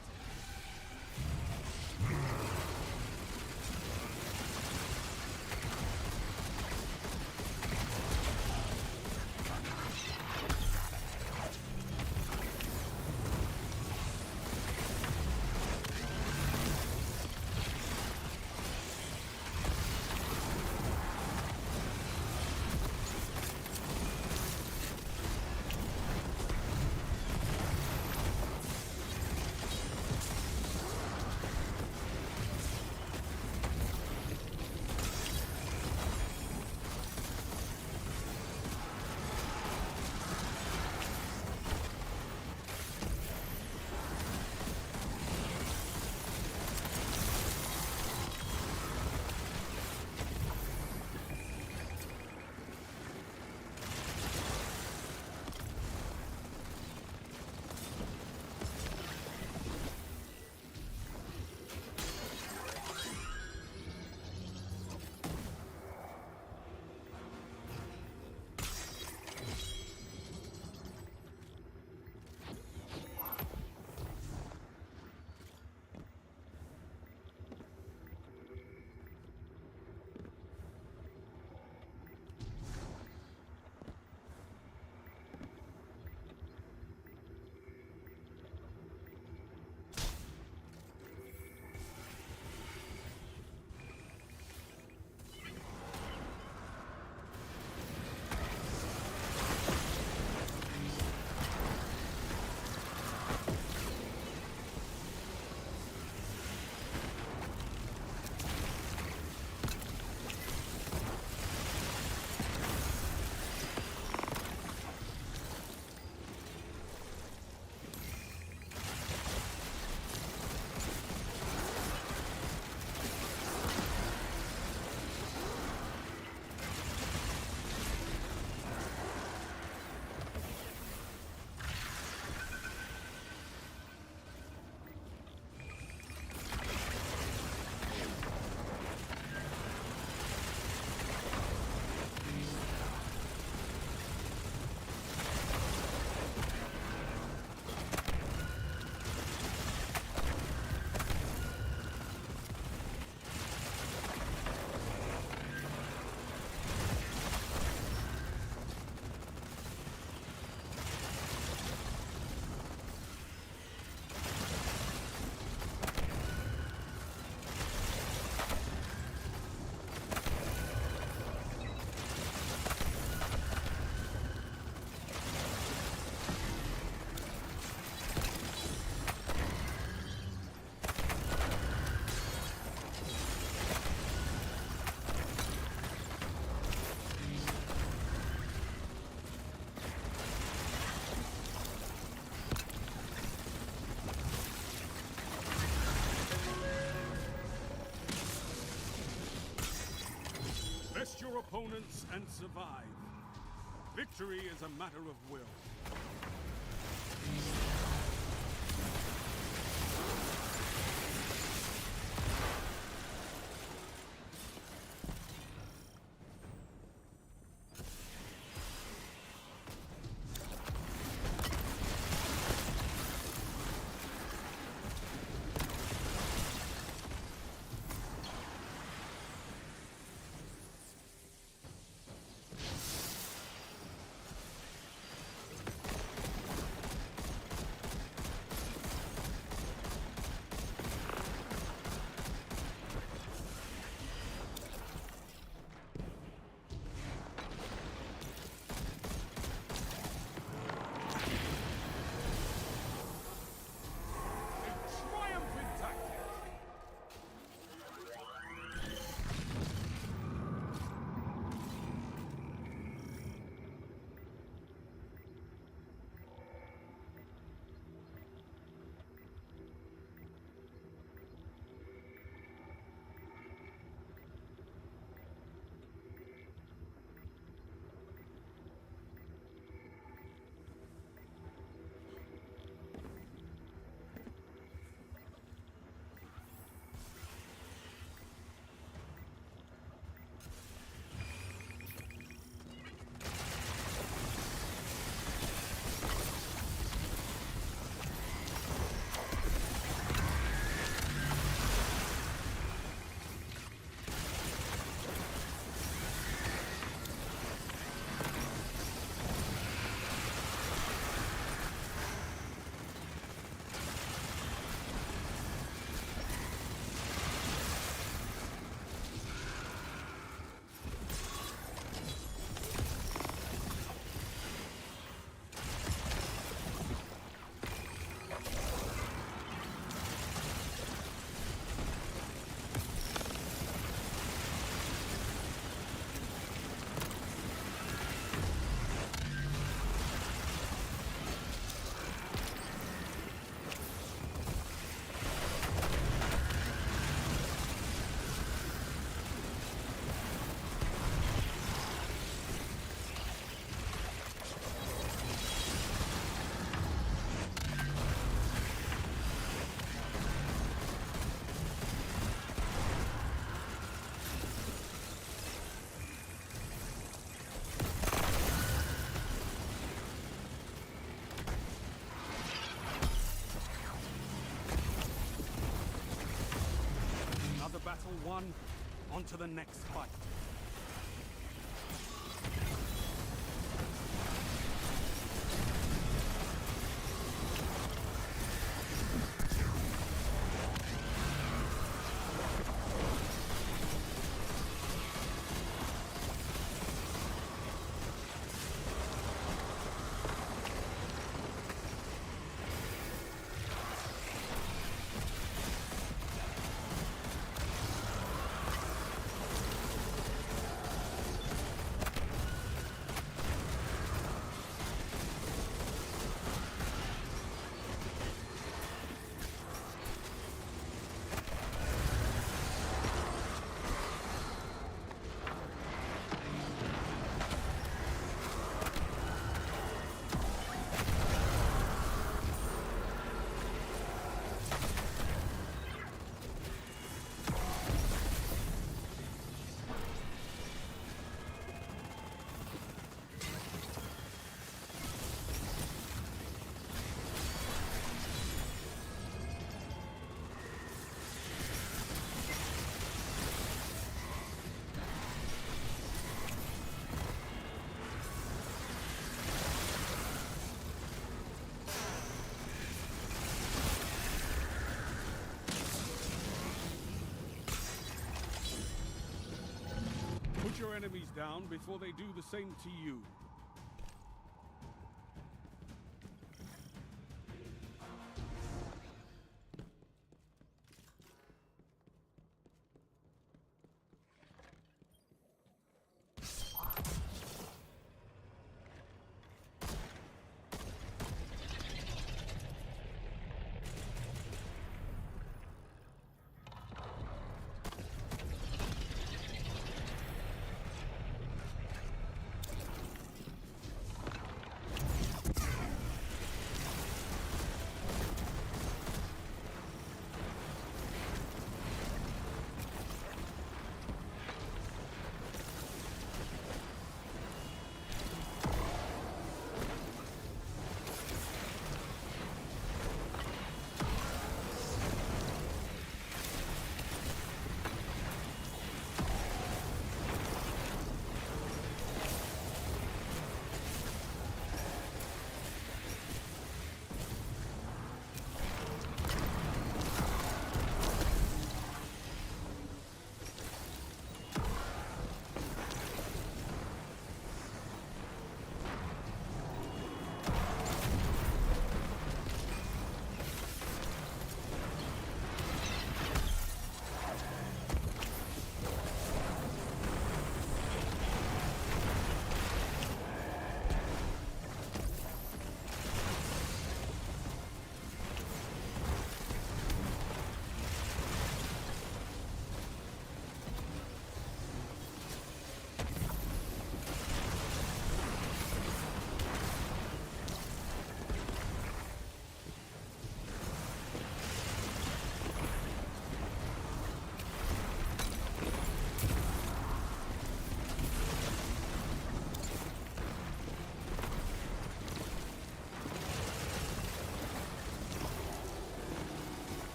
opponents and survive. Victory is a matter of will. Battle won, on to the next fight. Put your enemies down before they do the same to you.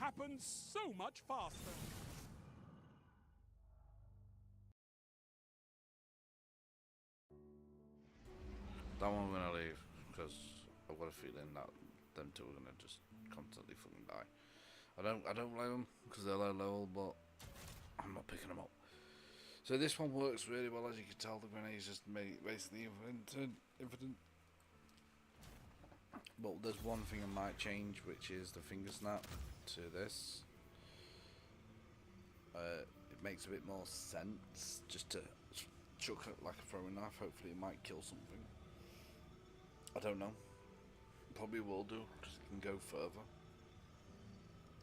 happens so much faster. That one I'm gonna leave because I've got a feeling that them two are gonna just constantly fucking die. I don't blame them because they're low level, but I'm not picking them up. So this one works really well, as you can tell. The grenades just basically infinite. But there's one thing I might change, which is the finger snap to this. It makes a bit more sense just to chuck it like a throwing knife. Hopefully it might kill something. I don't know. Probably will do, because it can go further.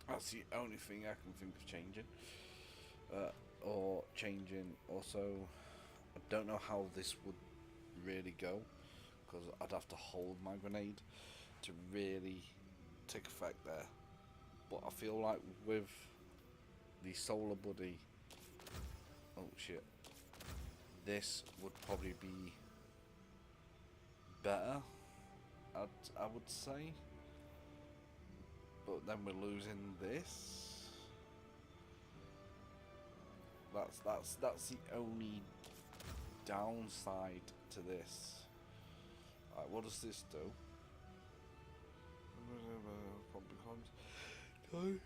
That's the only thing I can think of changing. Or changing also, I don't know how this would really go, because I'd have to hold my grenade to really take effect there. But I feel like with the Solar Buddy, oh shit, this would probably be better, I would say. But then we're losing this. That's the only downside to this. Right, what does this do? Oh,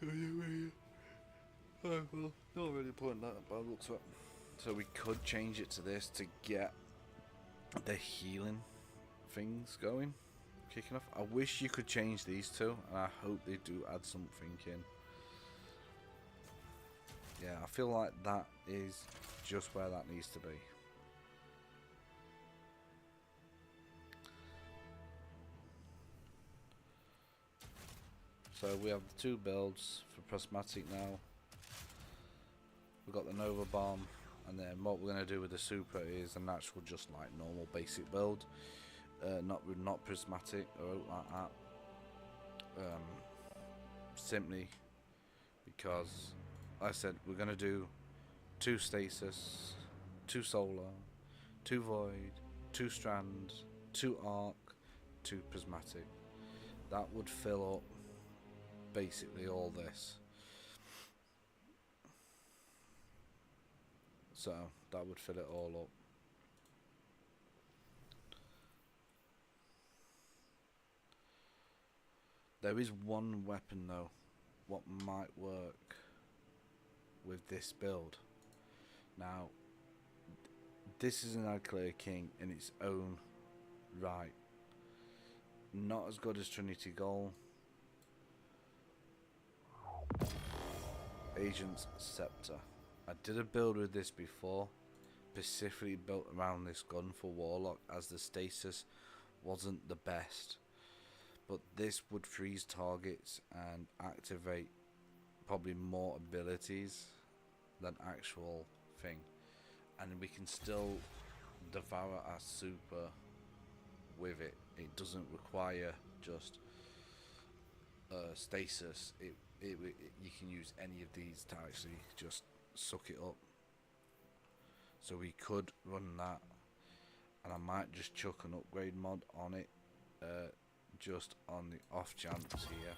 well, not really putting that by the looks of it. So we could change it to this to get the healing things going, kicking off. I wish you could change these two, and I hope they do add something in. Yeah, I feel like that is just where that needs to be. So we have the two builds for Prismatic now. We've got the Nova Bomb, and then what we're going to do with the Super is a natural, just like normal basic build. Not Prismatic or like that. Simply because like I said, we're going to do 2 Stasis, 2 Solar, 2 Void, 2 Strand, 2 Arc, 2 Prismatic. That would fill up basically all this. So that would fill it all up. There is one weapon though, what might work with this build. Now, this is an Adclair King in its own right. Not as good as Trinity Goal. Agent's Scepter. I did a build with this before, specifically built around this gun for Warlock, as the stasis wasn't the best. But this would freeze targets and activate probably more abilities than actual thing, and we can still devour our super with it. It doesn't require just stasis. You can use any of these to actually just suck it up. So we could run that, and I might just chuck an upgrade mod on it, just on the off chance here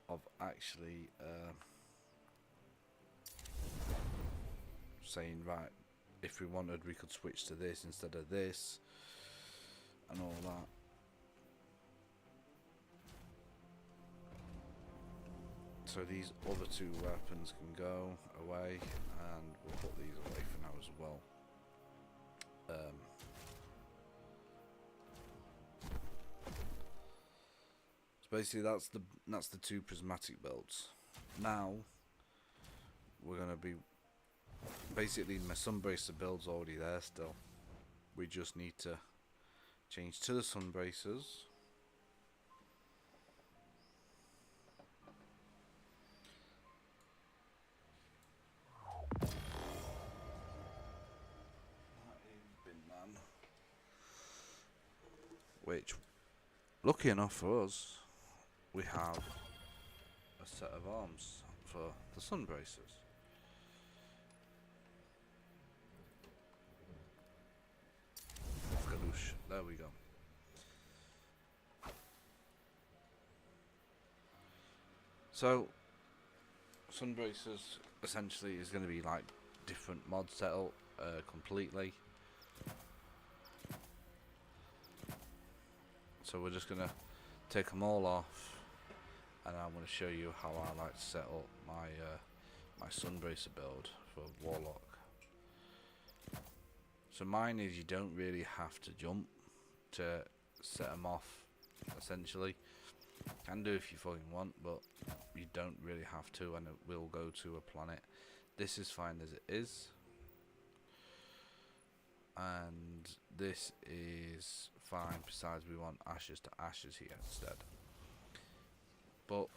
of actually saying, right, if we wanted we could switch to this instead of this and all that. So these other 2 weapons can go away, and we'll put these away for now as well. So basically that's the 2 Prismatic builds. Now we're gonna be basically, my Sunbracer build's already there still. We just need to change to the Sunbracers. Which, lucky enough for us, we have a set of arms for the Sunbracers. There we go. So, Sunbracers essentially is going to be like different mod setup completely. So we're just going to take them all off, and I'm going to show you how I like to set up my my Sunbracer build for Warlock. So mine is, you don't really have to jump to set them off, essentially. Can do if you fucking want, but you don't really have to, and it will go to a planet. This is fine as it is, and this is fine. Besides, we want ashes to ashes here instead, but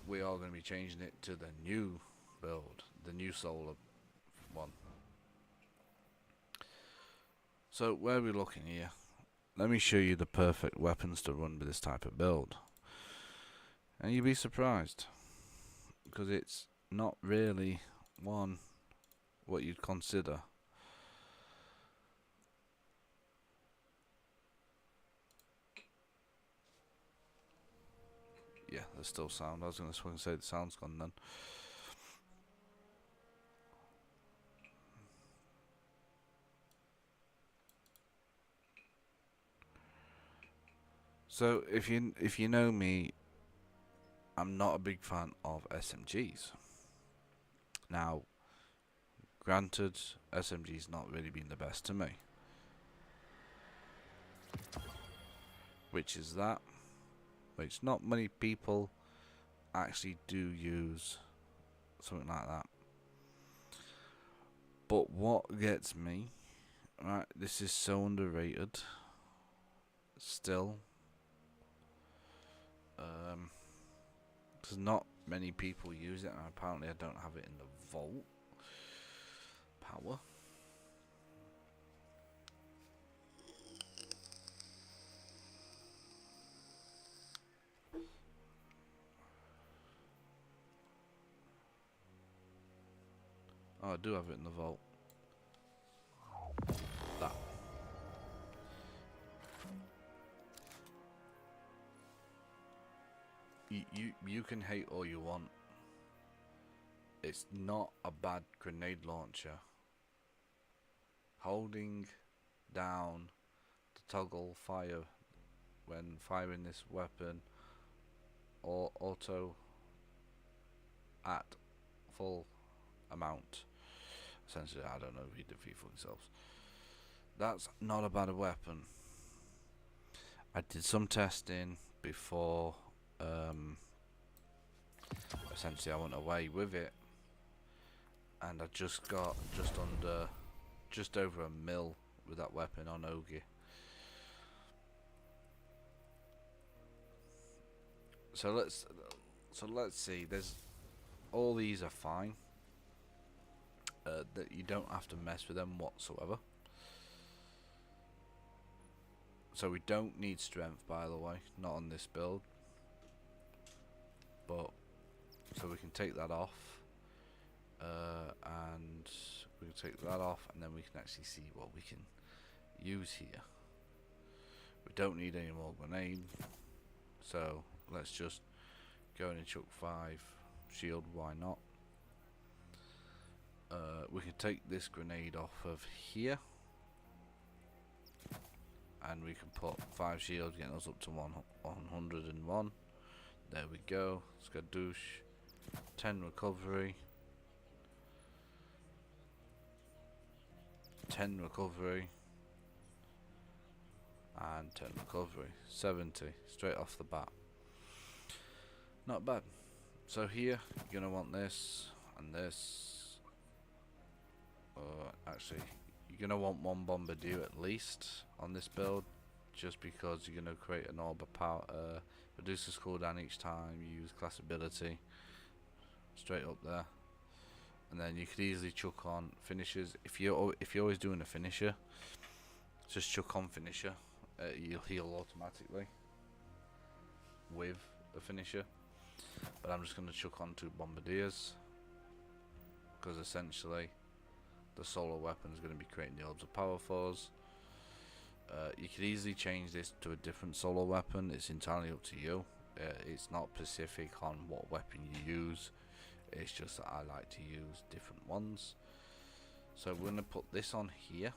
we are going to be changing it to the new build, the new solar one. So where are we looking here? Let me show you the perfect weapons to run with this type of build, and you'll be surprised, because it's not really what you'd consider. Yeah, there's still sound. I was going to say the sound's gone then. So if you know me, I'm not a big fan of SMGs. Now, granted, SMG's not really been the best to me, which is which not many people actually do use something like that. But what gets me, right, this is so underrated still. Because not many people use it, and apparently I don't have it in the vault. Power. Oh, I do have it in the vault. That. You can hate all you want. It's not a bad grenade launcher. Holding down the toggle fire when firing this weapon, or auto at full amount. Essentially, I don't know if you defeat for yourselves. That's not a bad weapon. I did some testing before. Essentially, I went away with it, and I just got just over a mil with that weapon on Ogi. So let's see. There's all these are fine. That you don't have to mess with them whatsoever. So we don't need strength, by the way, not on this build. But so we can take that off, and we can take that off, and then we can actually see what we can use here. We don't need any more grenade, so let's just go in and chuck 5 shield. Why not? We can take this grenade off of here, and we can put 5 shields, getting us up to 101. There we go. Skadoosh. 10 recovery. 10 recovery. And 10 recovery. 70 straight off the bat. Not bad. So here you're gonna want this and this. Actually, you're gonna want 1 bombardier at least on this build, just because you're gonna create an orb of power. Reduces cooldown each time you use class ability. Straight up there. And then you could easily chuck on finishers. If you're always doing a finisher, just chuck on finisher. You'll heal automatically with the finisher. But I'm just going to chuck on 2 bombardiers, because essentially the solar weapon is going to be creating the orbs of power for us. You could easily change this to a different solar weapon. It's entirely up to you. It's not specific on what weapon you use. It's just that I like to use different ones. So we're going to put this on here.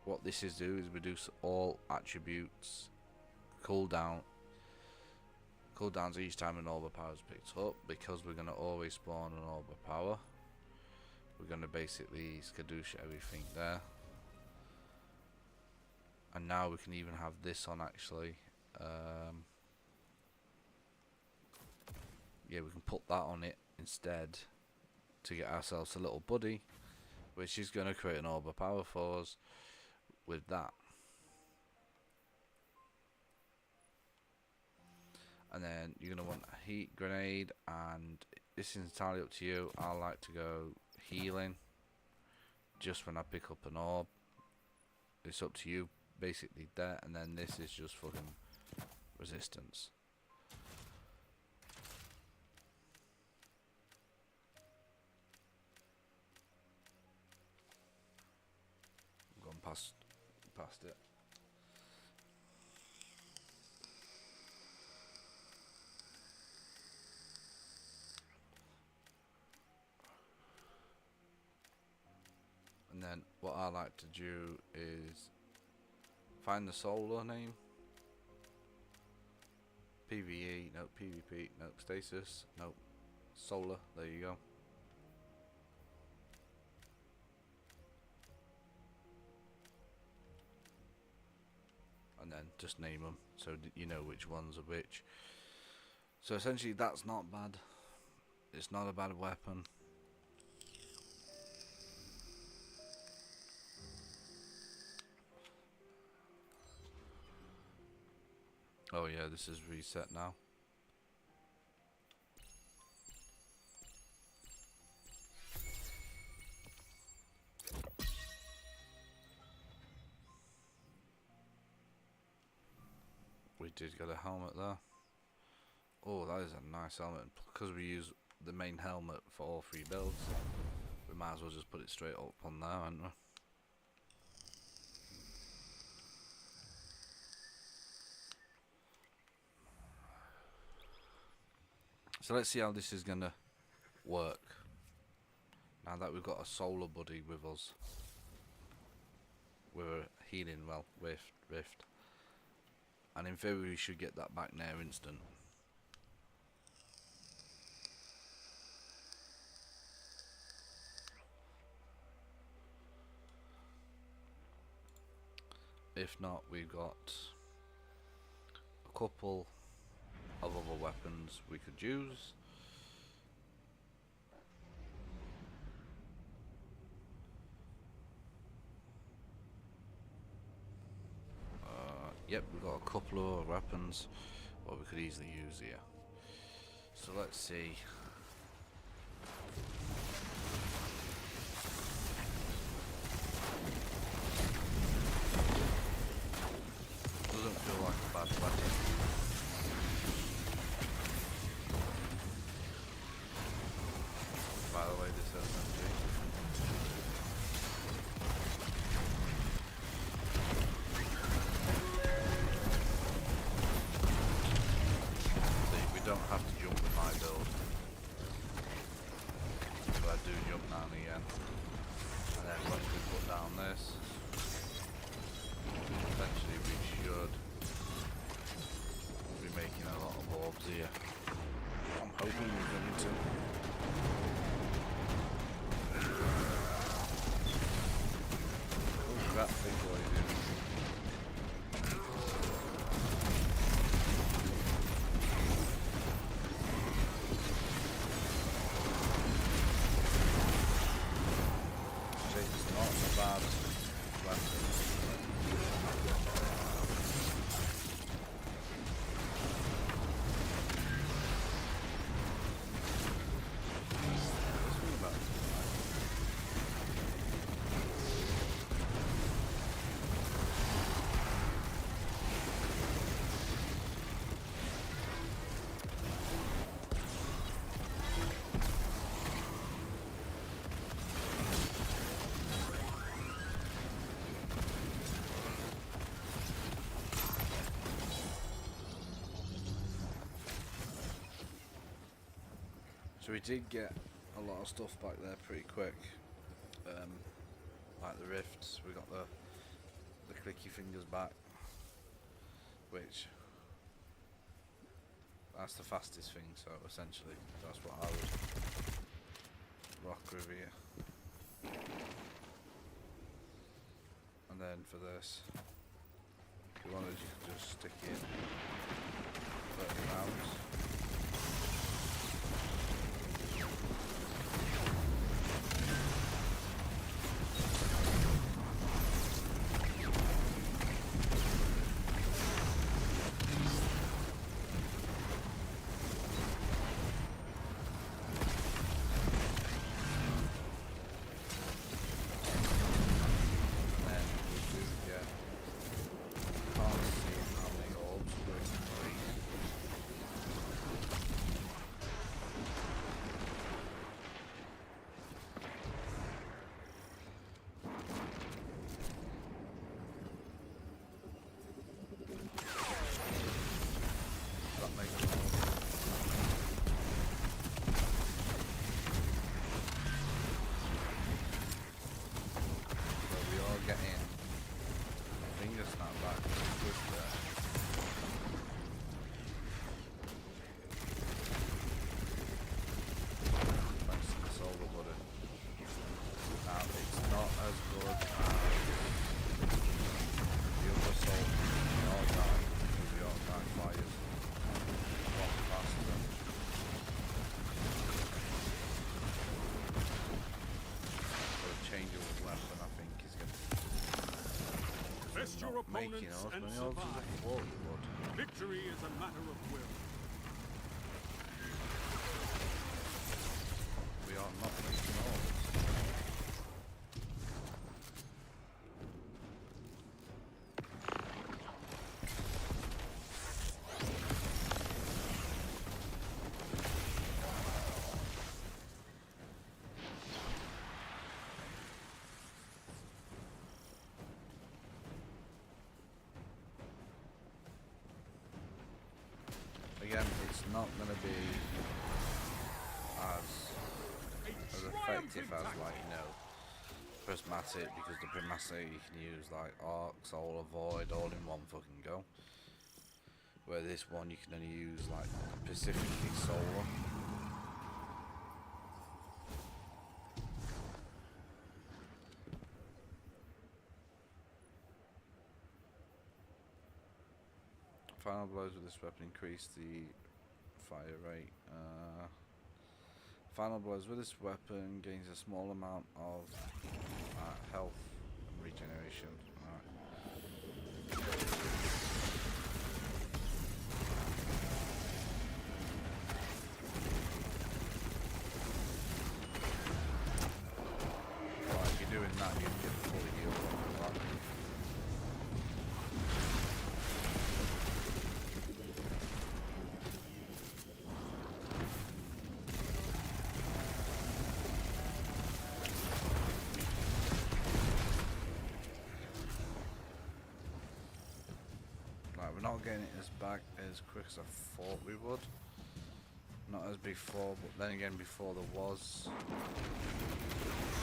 What this is do is reduce all attributes cooldowns each time an orb of power is picked up. Because we're going to always spawn an orb of power, we're going to basically skadoosh everything there. And now we can even have this on actually. Yeah, we can put that on it instead to get ourselves a little buddy, which is going to create an orb of power for us with that. And then you're going to want a heat grenade, and this is entirely up to you. I like to go healing just when I pick up an orb. It's up to you basically there. And then this is just fucking resistance. I'm going past it. And then what I like to do is find the solar name. PvE, nope. PvP, nope. Stasis, nope. Solar, there you go. And then just name them so that you know which ones are which. So essentially that's not bad. It's not a bad weapon. Oh yeah, this is reset now. We did get a helmet there. Oh, that is a nice helmet. Because we use the main helmet for all three builds, we might as well just put it straight up on there, haven't we? So let's see how this is gonna work now that we've got a solar buddy with us. We're healing, well, rift, and in theory we should get that back near instant. If not, we've got a couple of other weapons we could use. Yep, we've got a couple of other weapons what we could easily use here. So let's see. Doesn't feel like a bad weapon. By the way, this SMG. See, we don't have to jump with my build, but I do jump now and again. And then once we put down this, eventually we should be making a lot of orbs here. I'm hoping we're going to. That big boy, dude. It's not a bad weapon. we did get a lot of stuff back there pretty quick. Like the rifts, we got the clicky fingers back, which that's the fastest thing, so essentially that's what I would rock with here. And then for this, if you wanted, you could just stick in 30 rounds. Test your opponents and survive. Victory is a matter of will. We are not making odds. Again, it's not going to be as effective as, like, you know, Prismatic, because the Prismatic you can use like Arc, Solar Void all in one fucking go. Where this one you can only use like specifically Solar. Final blows with this weapon increase the fire rate. Final blows with this weapon gains a small amount of health and regeneration. Right, if you're doing that, you get fully healed on that. We're not getting it as back as quick as I thought we would. Not as before, but then again before there was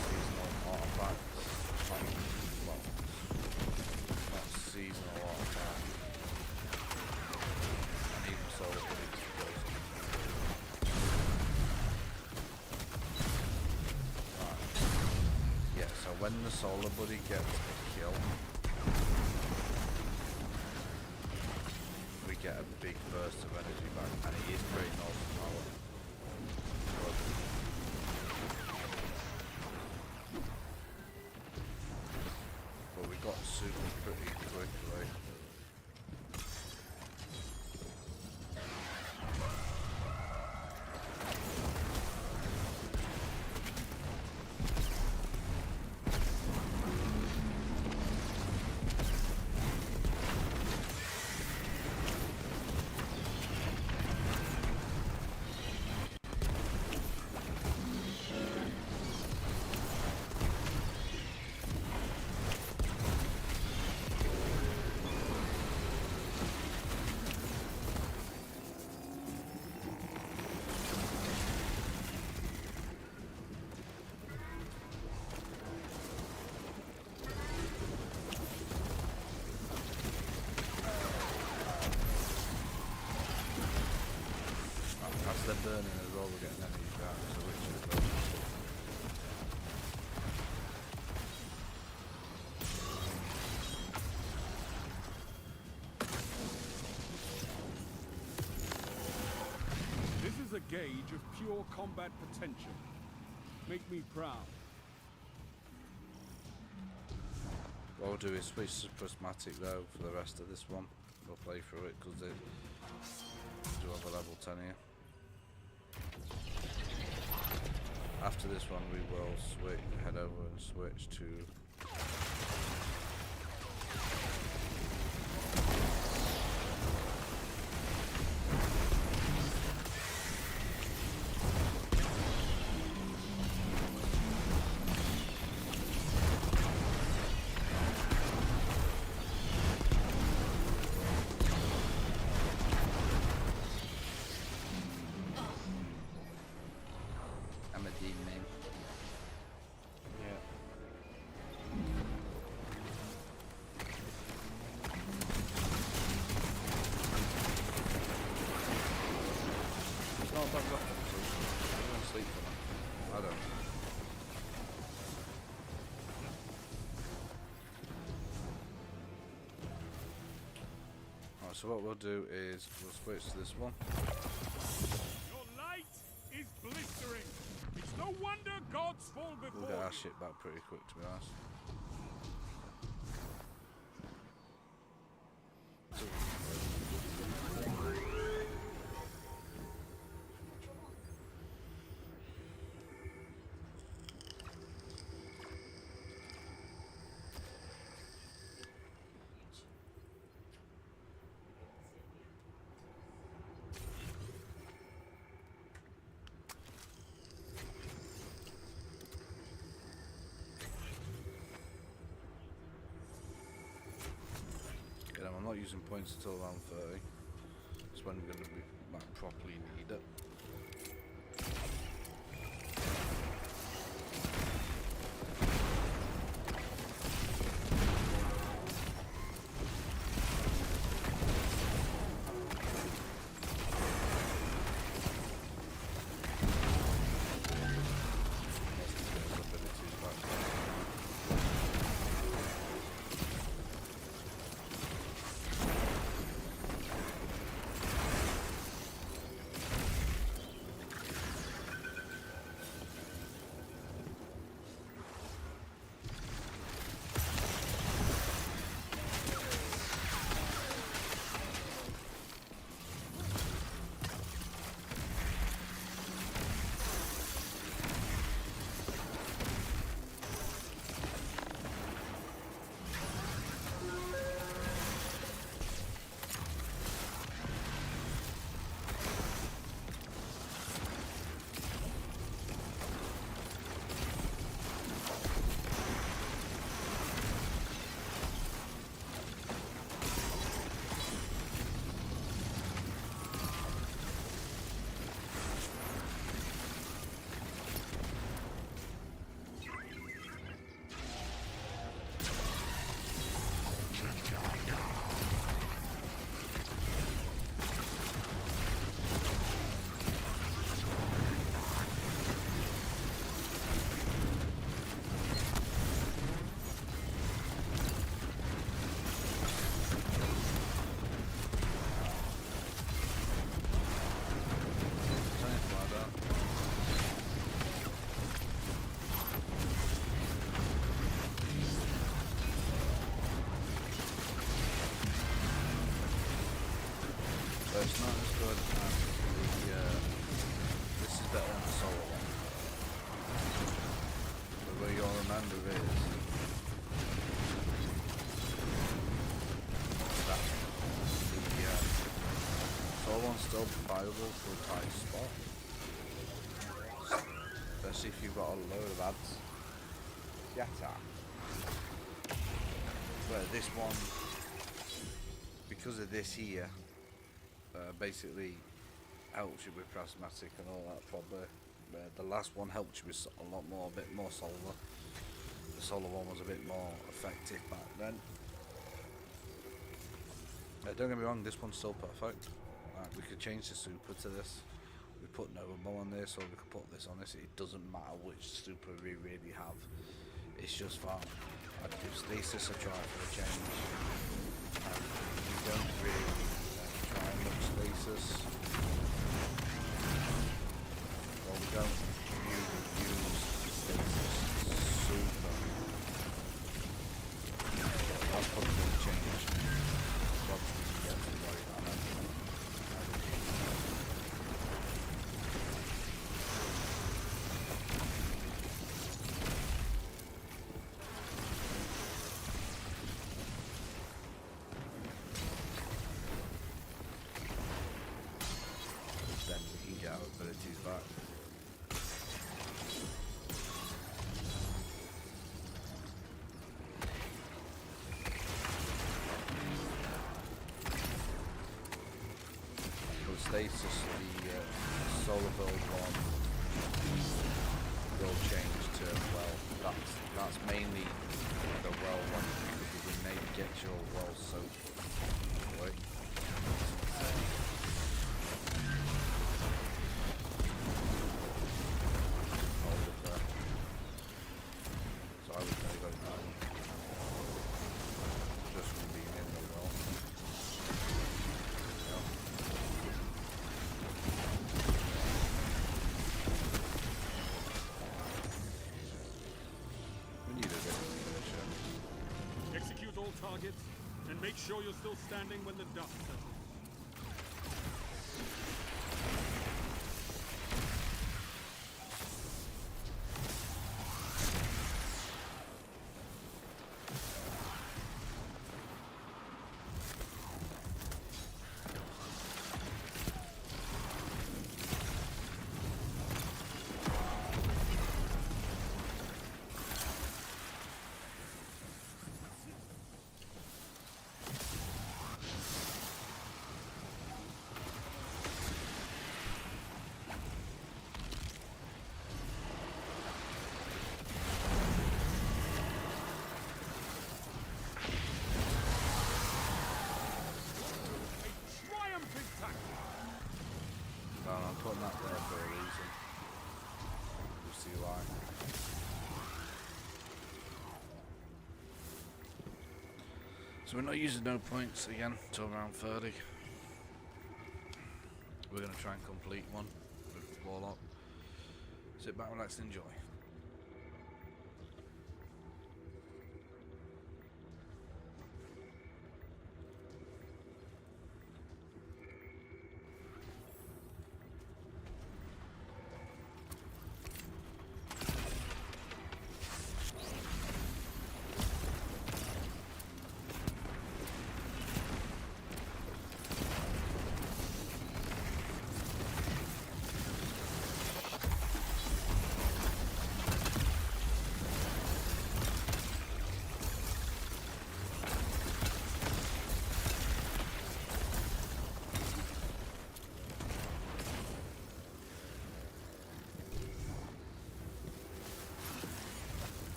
seasonal artifacts. Not seasonal artifacts. And even Solar Buddy goes. Right. Yeah, so when the Solar Buddy gets a kill, get a big burst of energy back, and it is pretty normal power. But we got super pretty quickly. burning as well, we're getting enemies back, so which is good. This is a gauge of pure combat potential. Make me proud. What we'll do is switch to prismatic though for the rest of this one. We'll play through it because they do have a level 10 here. After this one we will head over and switch to so what we'll do is we'll switch to this one. Your light is blistering. It's no wonder gods fall before We'll get our you. shit back pretty quick, to be honest. I'm not using points until around 30. That's when we're going to be properly need it. It's not as good as the, this is better than the solo one. But where you'll remember is that the solo one's still viable for a tight spot. Especially if you've got a load of ads. Yata. But this one, because of this here, basically helps you with prismatic and all that probably. The last one helped you with a lot more, a bit more solar. The solar one was a bit more effective back then. Don't get me wrong, this one's still perfect. We could change the super to this. We put Noble on this, or we could put this on this. It doesn't matter which super we really have. It's just fun. I'd give Stasis a try for a change. We don't really try much Stasis. Well, we don't really use Stasis super. I'll put the change. Probably get to worry about it. Then we can get our abilities back. But Stasis, the solar build one will change to, well, that's mainly the well one, because you can maybe get your well soaked. Wait. Hold it there. So I would say go that one. Just from being in the well. Yeah. We need a bit of leadership. Execute all targets, and make sure you're still standing when the dust settles. I'm putting that there for a reason. You'll see why. So we're not using no points again until round 30. We're going to try and complete one with Warlock. Sit back, relax, and enjoy.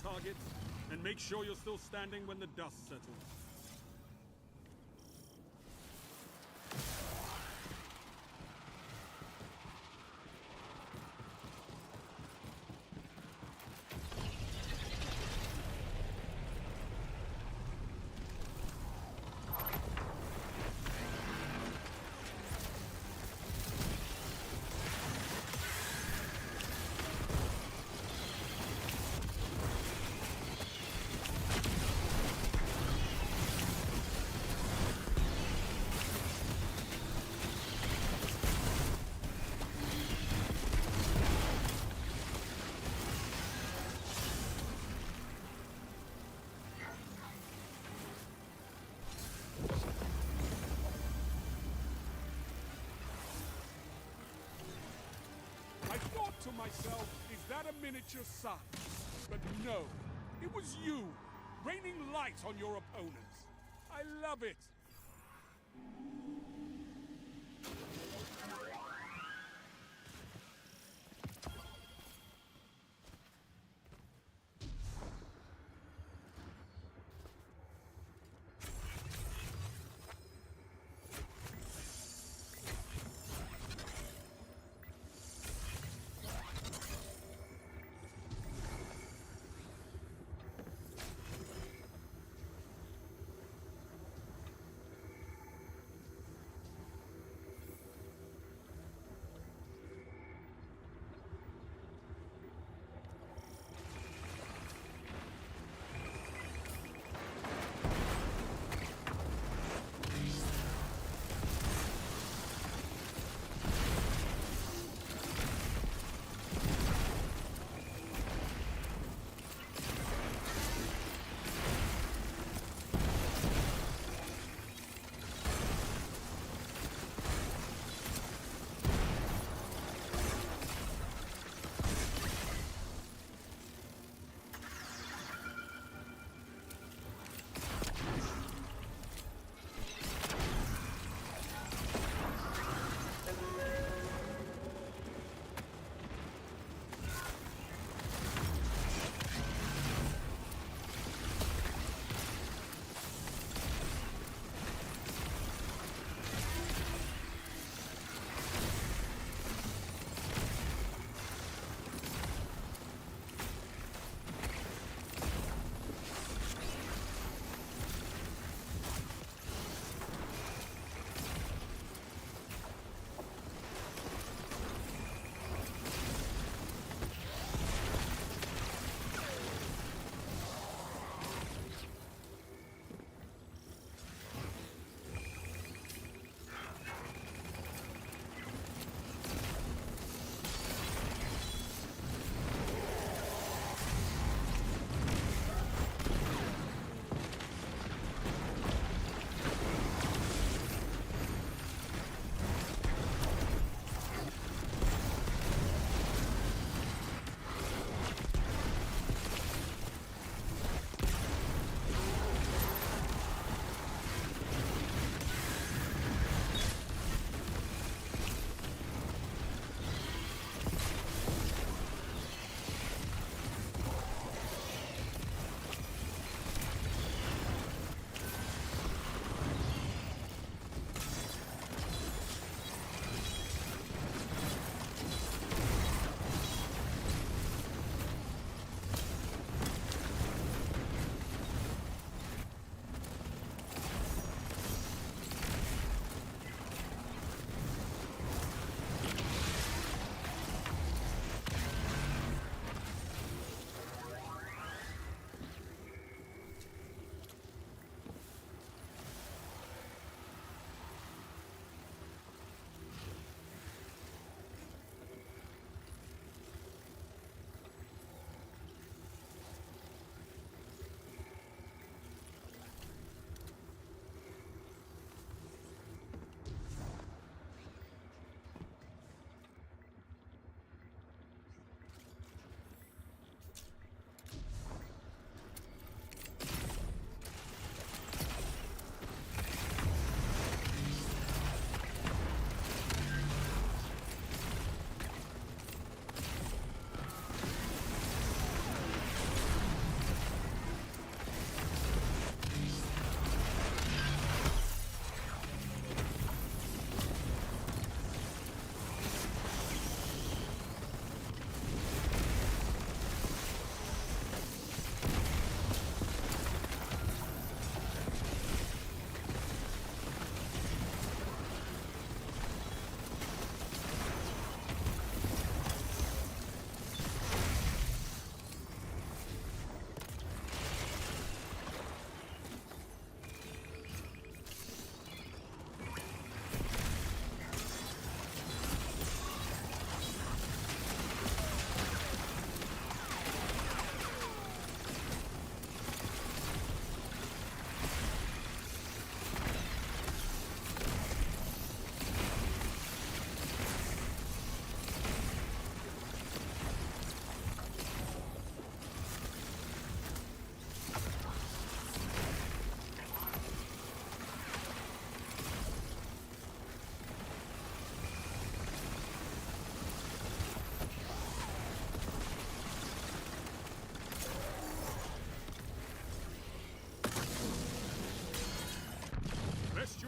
targets, and make sure you're still standing when the dust settles. I thought to myself, is that a miniature sun? But no, it was you, raining light on your opponents. I love it.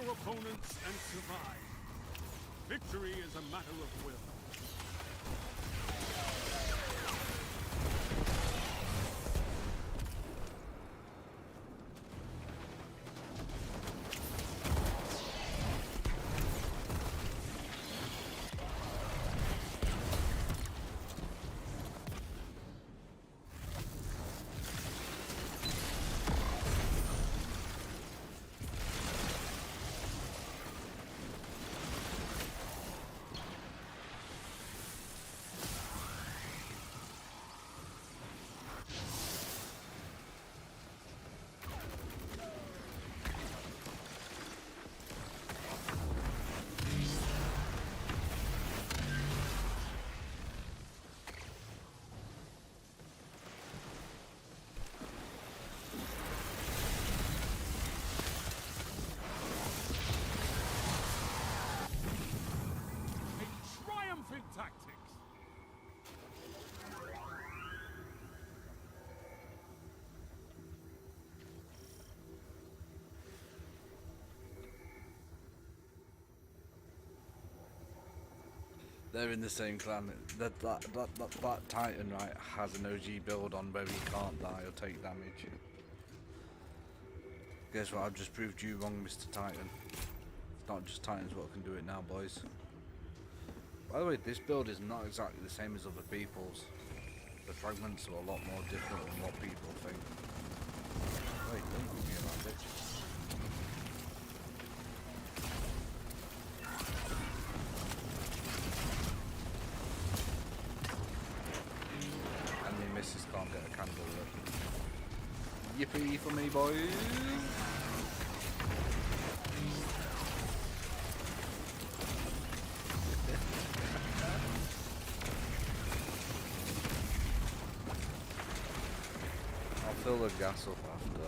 your opponents and survive. Victory is a matter of will. Triumphant tactics! They're in the same clan. That Titan, right, has an OG build on where he can't die or take damage. Guess what? I've just proved you wrong, Mr. Titan. It's not just Titans what can do it now, boys. By the way, this build is not exactly the same as other people's. The fragments are a lot more different than what people think. Wait, don't give me about bitch. And the missus can't get a candle lit. Yippee for me, boys! Fill the gas up after.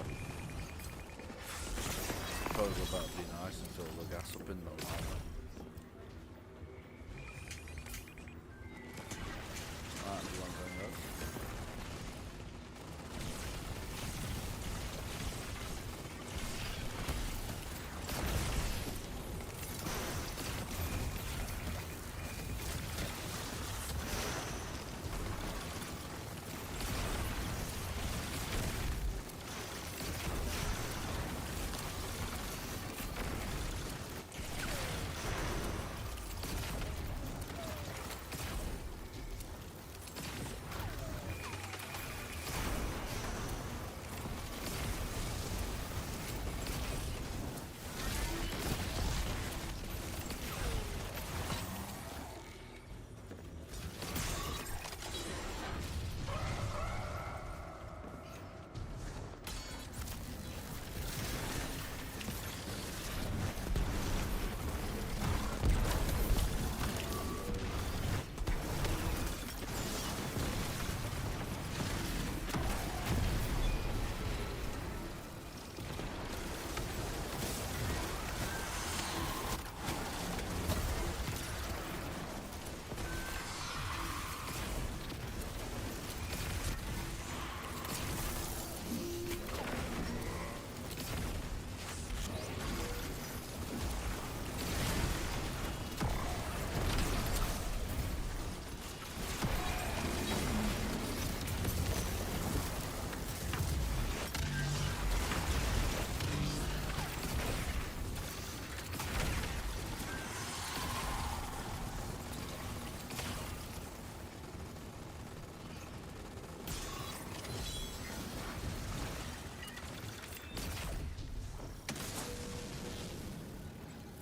Suppose that'd be nice and fill the gas up in the lava. Alright, we won't bring those.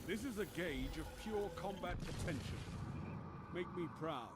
This is a gauge of pure combat potential. Make me proud.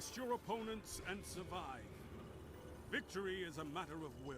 Test your opponents and survive. Victory is a matter of will.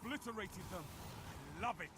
Obliterated them. I love it.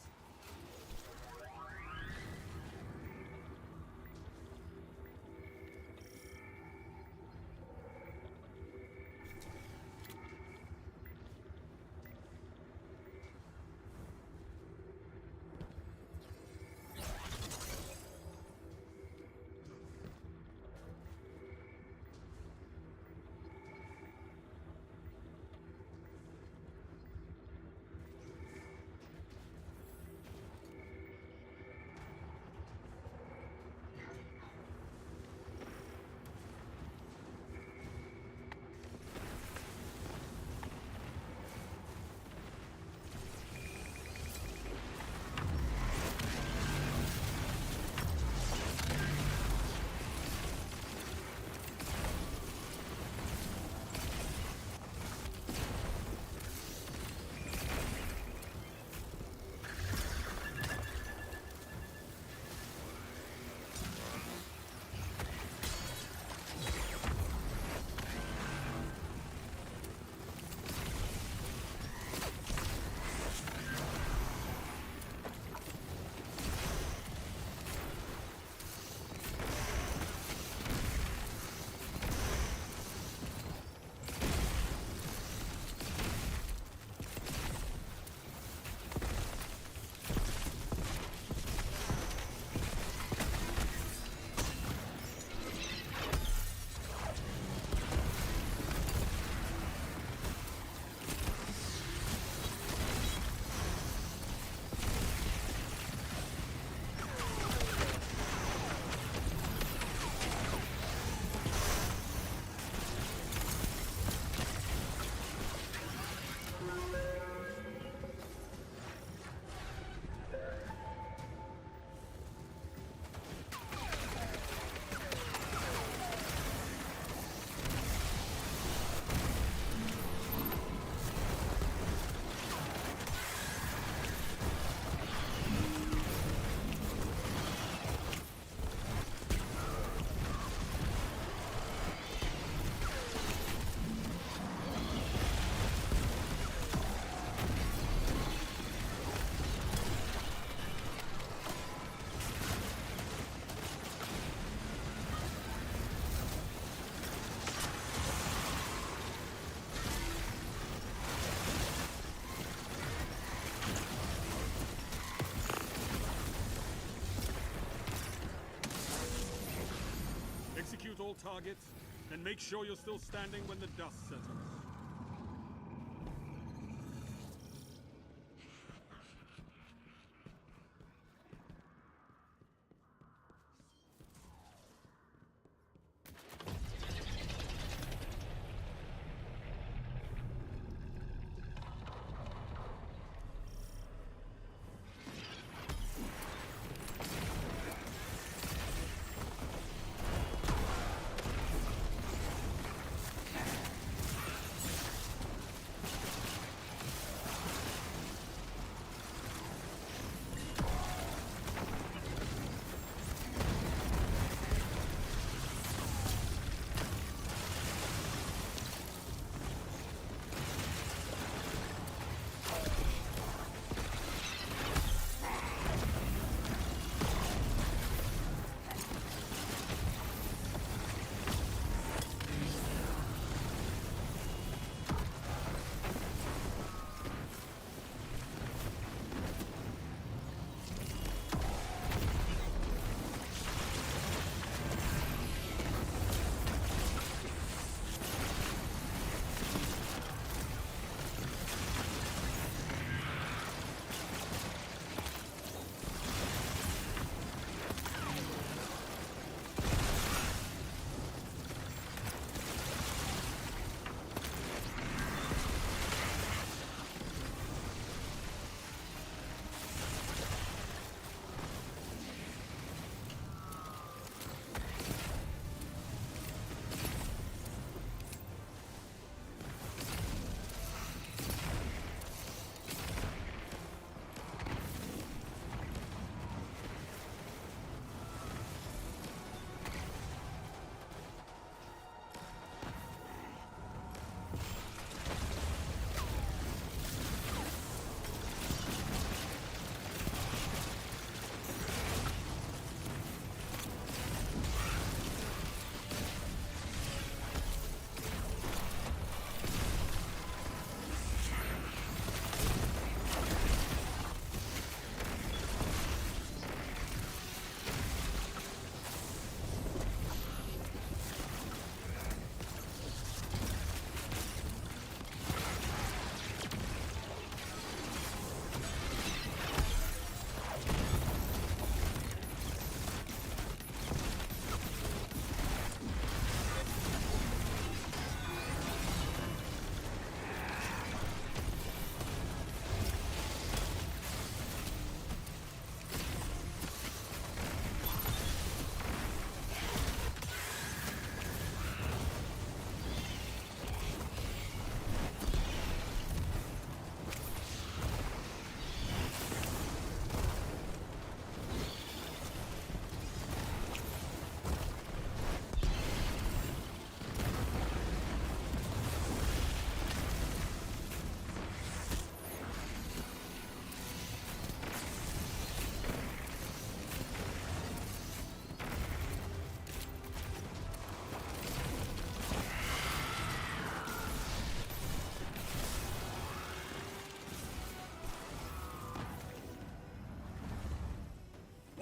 Execute all targets, and make sure you're still standing when the dust settles.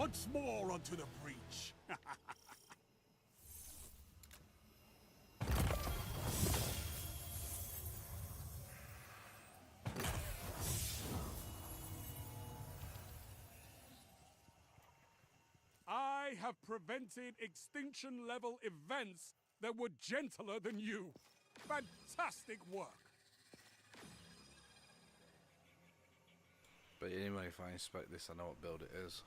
once more onto the breach. I have prevented extinction-level events that were gentler than you. Fantastic work. But anyway, if I inspect this, I know what build it is.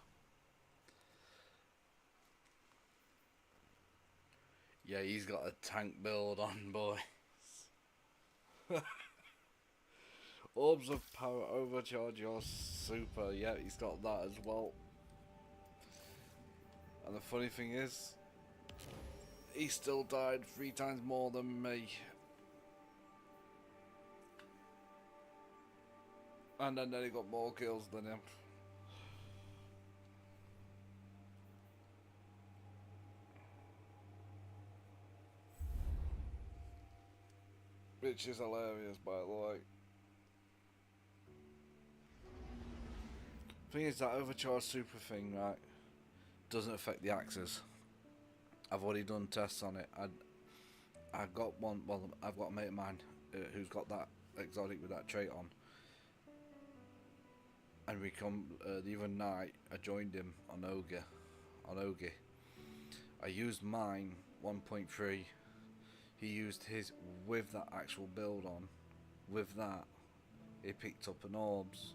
Yeah, he's got a tank build on, boy. Orbs of power overcharge your super. Yeah, he's got that as well. And the funny thing is, he still died 3 times more than me. And then he got more kills than him. Which is hilarious, by the way. Thing is, that overcharged super thing, right, doesn't affect the axes. I've already done tests on it. I got one. Well, I've got a mate of mine who's got that exotic with that trait on. And we come the other night. I joined him on Ogi. I used mine 1.3. He used his with that actual build on. With that, he picked up an orbs.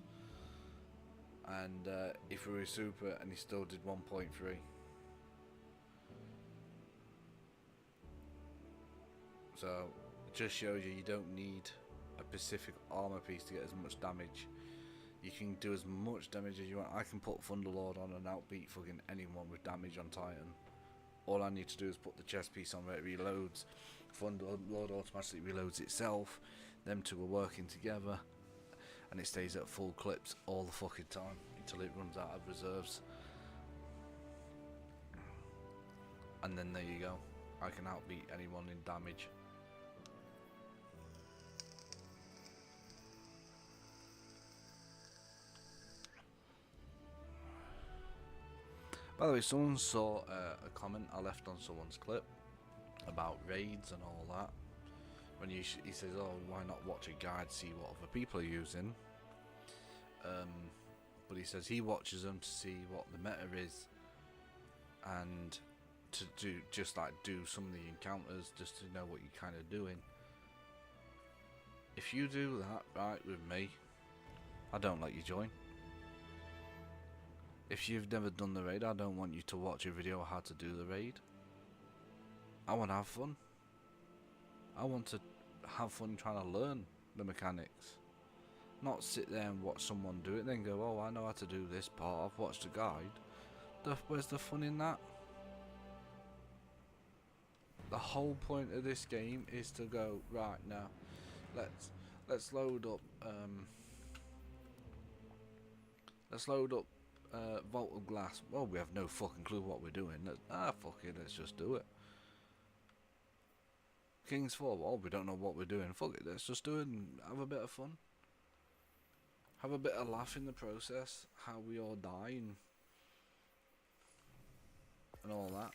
And he threw his super, and he still did 1.3. So it just shows you don't need a specific armor piece to get as much damage. You can do as much damage as you want. I can put Thunderlord on and outbeat fucking anyone with damage on Titan. All I need to do is put the chest piece on where it reloads. Thunderlord automatically reloads itself. Them two are working together. And it stays at full clips all the fucking time until it runs out of reserves. And then there you go. I can outbeat anyone in damage. By the way, someone saw a comment I left on someone's clip about raids and all that. When he says, "Oh, why not watch a guide, see what other people are using?" But he says he watches them to see what the meta is, and to do some of the encounters just to know what you're kind of doing. If you do that right with me, I don't let you join. If you've never done the raid, I don't want you to watch a video on how to do the raid. I want to have fun. I want to have fun trying to learn the mechanics. Not sit there and watch someone do it and then go, "Oh, I know how to do this part, I've watched a guide." Where's the fun in that? The whole point of this game is to go, right, now let's load up Vault of Glass. Well, we have no fucking clue what we're doing. Fuck it, let's just do it. King's Fall, well, we don't know what we're doing. Fuck it, let's just do it and have a bit of fun. Have a bit of laugh in the process, how we all die and all that.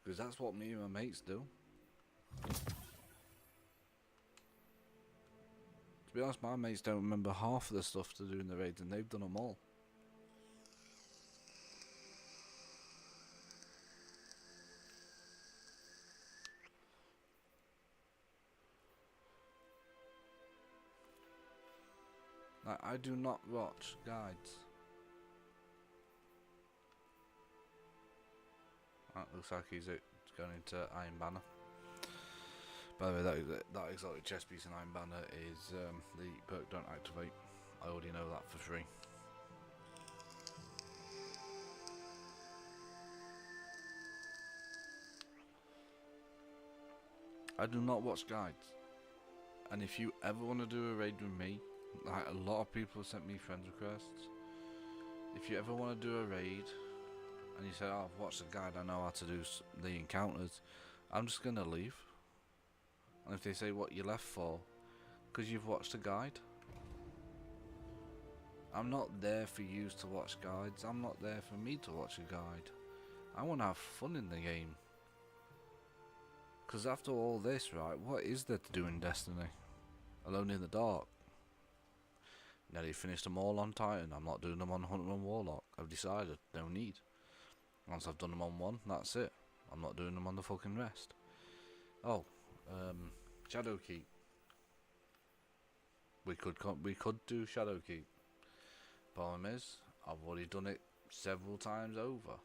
Because that's what me and my mates do. To be honest, my mates don't remember half of the stuff to do in the raids, and they've done them all. I do not watch guides. That looks like he's going into Iron Banner. By the way, that exotic chest piece in Iron Banner is the perk don't activate. I already know that for free. I do not watch guides. And if you ever want to do a raid with me, like a lot of people have sent me friend requests. If you ever want to do a raid and you say, "Oh, I've watched the guide, I know how to do the encounters," I'm just going to leave. And if they say, "What you left for?" Because you've watched the guide. I'm not there for you to watch guides. I'm not there for me to watch a guide. I want to have fun in the game. Because after all this, right, what is there to do in Destiny? Alone in the Dark. Nearly finished them all on Titan. I'm not doing them on Hunter and Warlock. I've decided. No need. Once I've done them on one, that's it. I'm not doing them on the fucking rest. Oh, Shadowkeep. We could do Shadowkeep. Problem is, I've already done it several times over.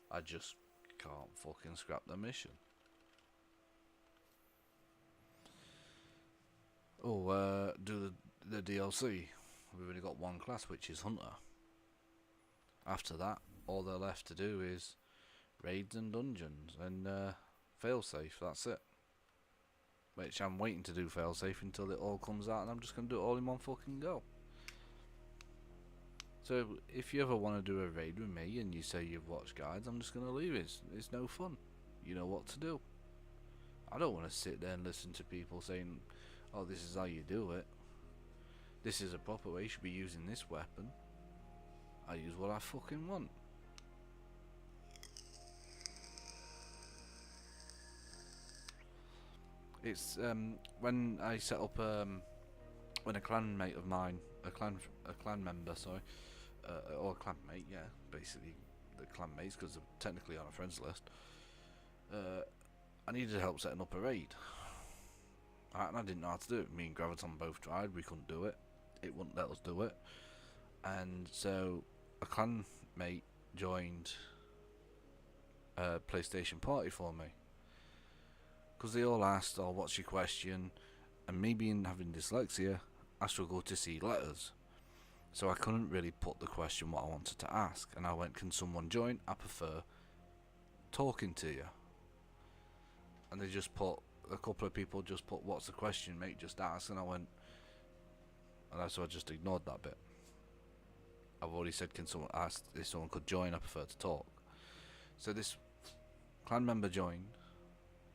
I just can't fucking scrap the mission. Oh, do the DLC. We've only got one class, which is Hunter. After that, all they're left to do is raids and dungeons and failsafe. That's it. Which I'm waiting to do failsafe until it all comes out, and I'm just gonna do it all in one fucking go. So if you ever want to do a raid with me and you say you've watched guides, I'm just gonna leave it. It's no fun. You know what to do. I don't want to sit there and listen to people saying, "Oh, this is how you do it. This is a proper way. You should be using this weapon." I use what I fucking want. It's when I set up when a clan mate of mine, a clan member, sorry, or a clan mate, yeah, basically the clan mates, because they're technically on a friends list. I needed help setting up a raid, and I didn't know how to do it. Me and Graviton both tried. We couldn't do it. It wouldn't let us do it, and so a clan mate joined a PlayStation party for me. Because they all asked, "Oh, what's your question?" And me being having dyslexia, I struggle to see letters, so I couldn't really put the question what I wanted to ask. And I went, "Can someone join? I prefer talking to you." And they just put, a couple of people just put, "What's the question, mate? Just ask." And I went, so I just ignored that bit. I've already said, "Can someone ask if someone could join? I prefer to talk." So this clan member joined.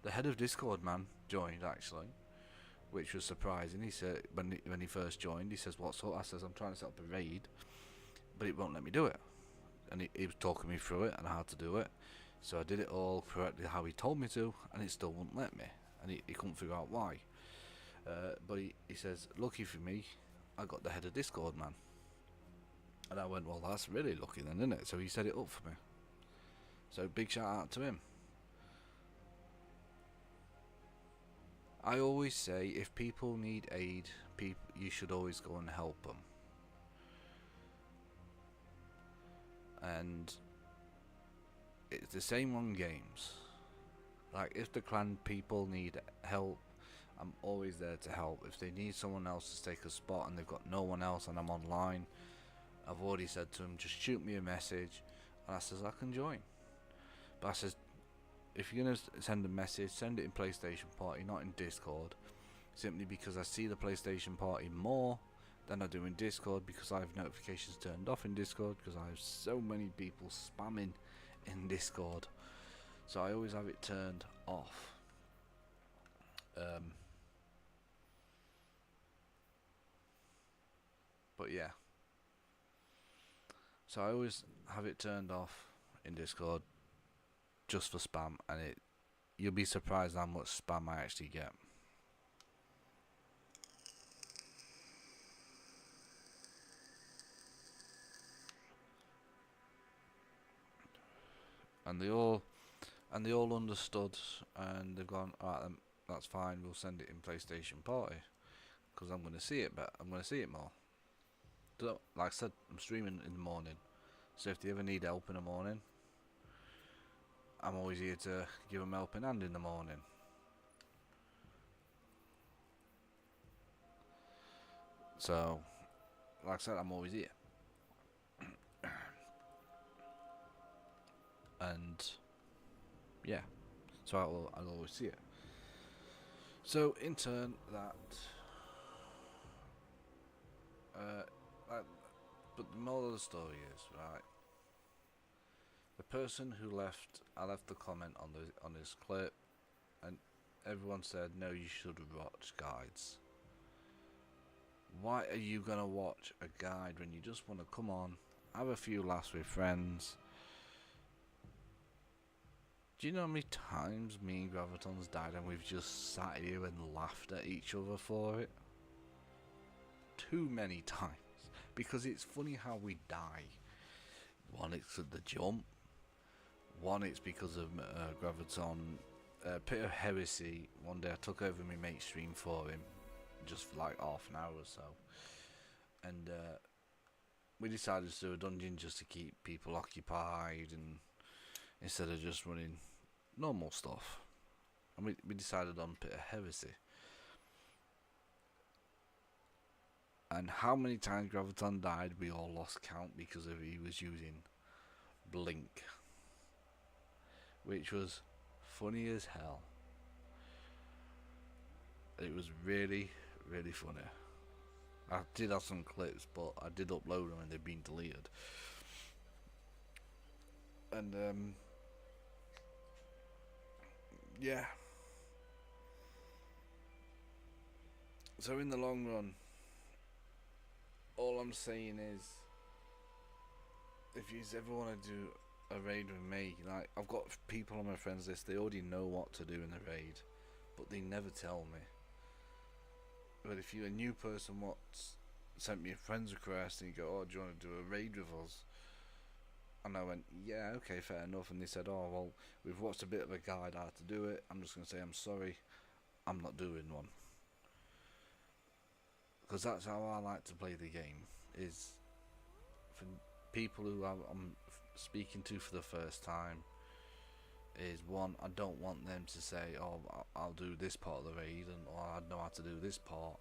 The head of Discord man joined, actually, which was surprising. He said, when he first joined, he says, "What's up?" I says, "I'm trying to set up a raid, but it won't let me do it." And he was talking me through it and how to do it. So I did it all correctly how he told me to, and it still wouldn't let me. And he couldn't figure out why. But he says, "Lucky for me, I got the head of Discord man." And I went, "Well, that's really lucky then, isn't it?" So he set it up for me. So big shout out to him. I always say, if people need aid, you should always go and help them. And it's the same on games. Like, if the clan people need help, I'm always there to help. If they need someone else to take a spot and they've got no one else and I'm online, I've already said to them, just shoot me a message, and I says I can join. But I says, if you're going to send a message, send it in PlayStation Party, not in Discord. Simply because I see the PlayStation Party more than I do in Discord, because I have notifications turned off in Discord, because I have so many people spamming in Discord. So I always have it turned off. But yeah. So I always have it turned off in Discord, just for spam, and you'll be surprised how much spam I actually get. And they all understood, and they've gone, "Alright then, that's fine, we'll send it in PlayStation Party, because I'm going to see it, but I'm going to see it more." So, like I said, I'm streaming in the morning, so if they ever need help in the morning, I'm always here to give them a helping hand in the morning. So, like I said, I'm always here. And, yeah. So I'll always see it. So, in turn, but the moral of the story is, right, the person who I left the comment on this clip, and everyone said, "No, you should watch guides." Why are you gonna watch a guide when you just want to come on, have a few laughs with friends? Do you know how many times me and Graviton's died and we've just sat here and laughed at each other for it? Too many times. Because it's funny how we die. One, it's at the jump. One, it's because of Graviton. Pit of Heresy, one day I took over my mate's stream for him. Just for like half an hour or so. And we decided to do a dungeon just to keep people occupied, and instead of just running normal stuff. And we decided on Pit of Heresy. And how many times Graviton died, we all lost count because of he was using Blink. Which was funny as hell. It was really, really funny. I did have some clips, but I did upload them and they've been deleted. And yeah. So in the long run, all I'm saying is, if you ever want to do a raid with me, like, I've got people on my friends list, they already know what to do in the raid, but they never tell me. But if you're a new person what's sent me a friend's request and you go, oh, do you want to do a raid with us? And I went, yeah, okay, fair enough. And they said, oh, well, we've watched a bit of a guide how to do it. I'm just going to say, I'm sorry, I'm not doing one. Because that's how I like to play the game, is for people who I'm speaking to for the first time, is one, I don't want them to say, oh, I'll do this part of the raid, and or I know how to do this part.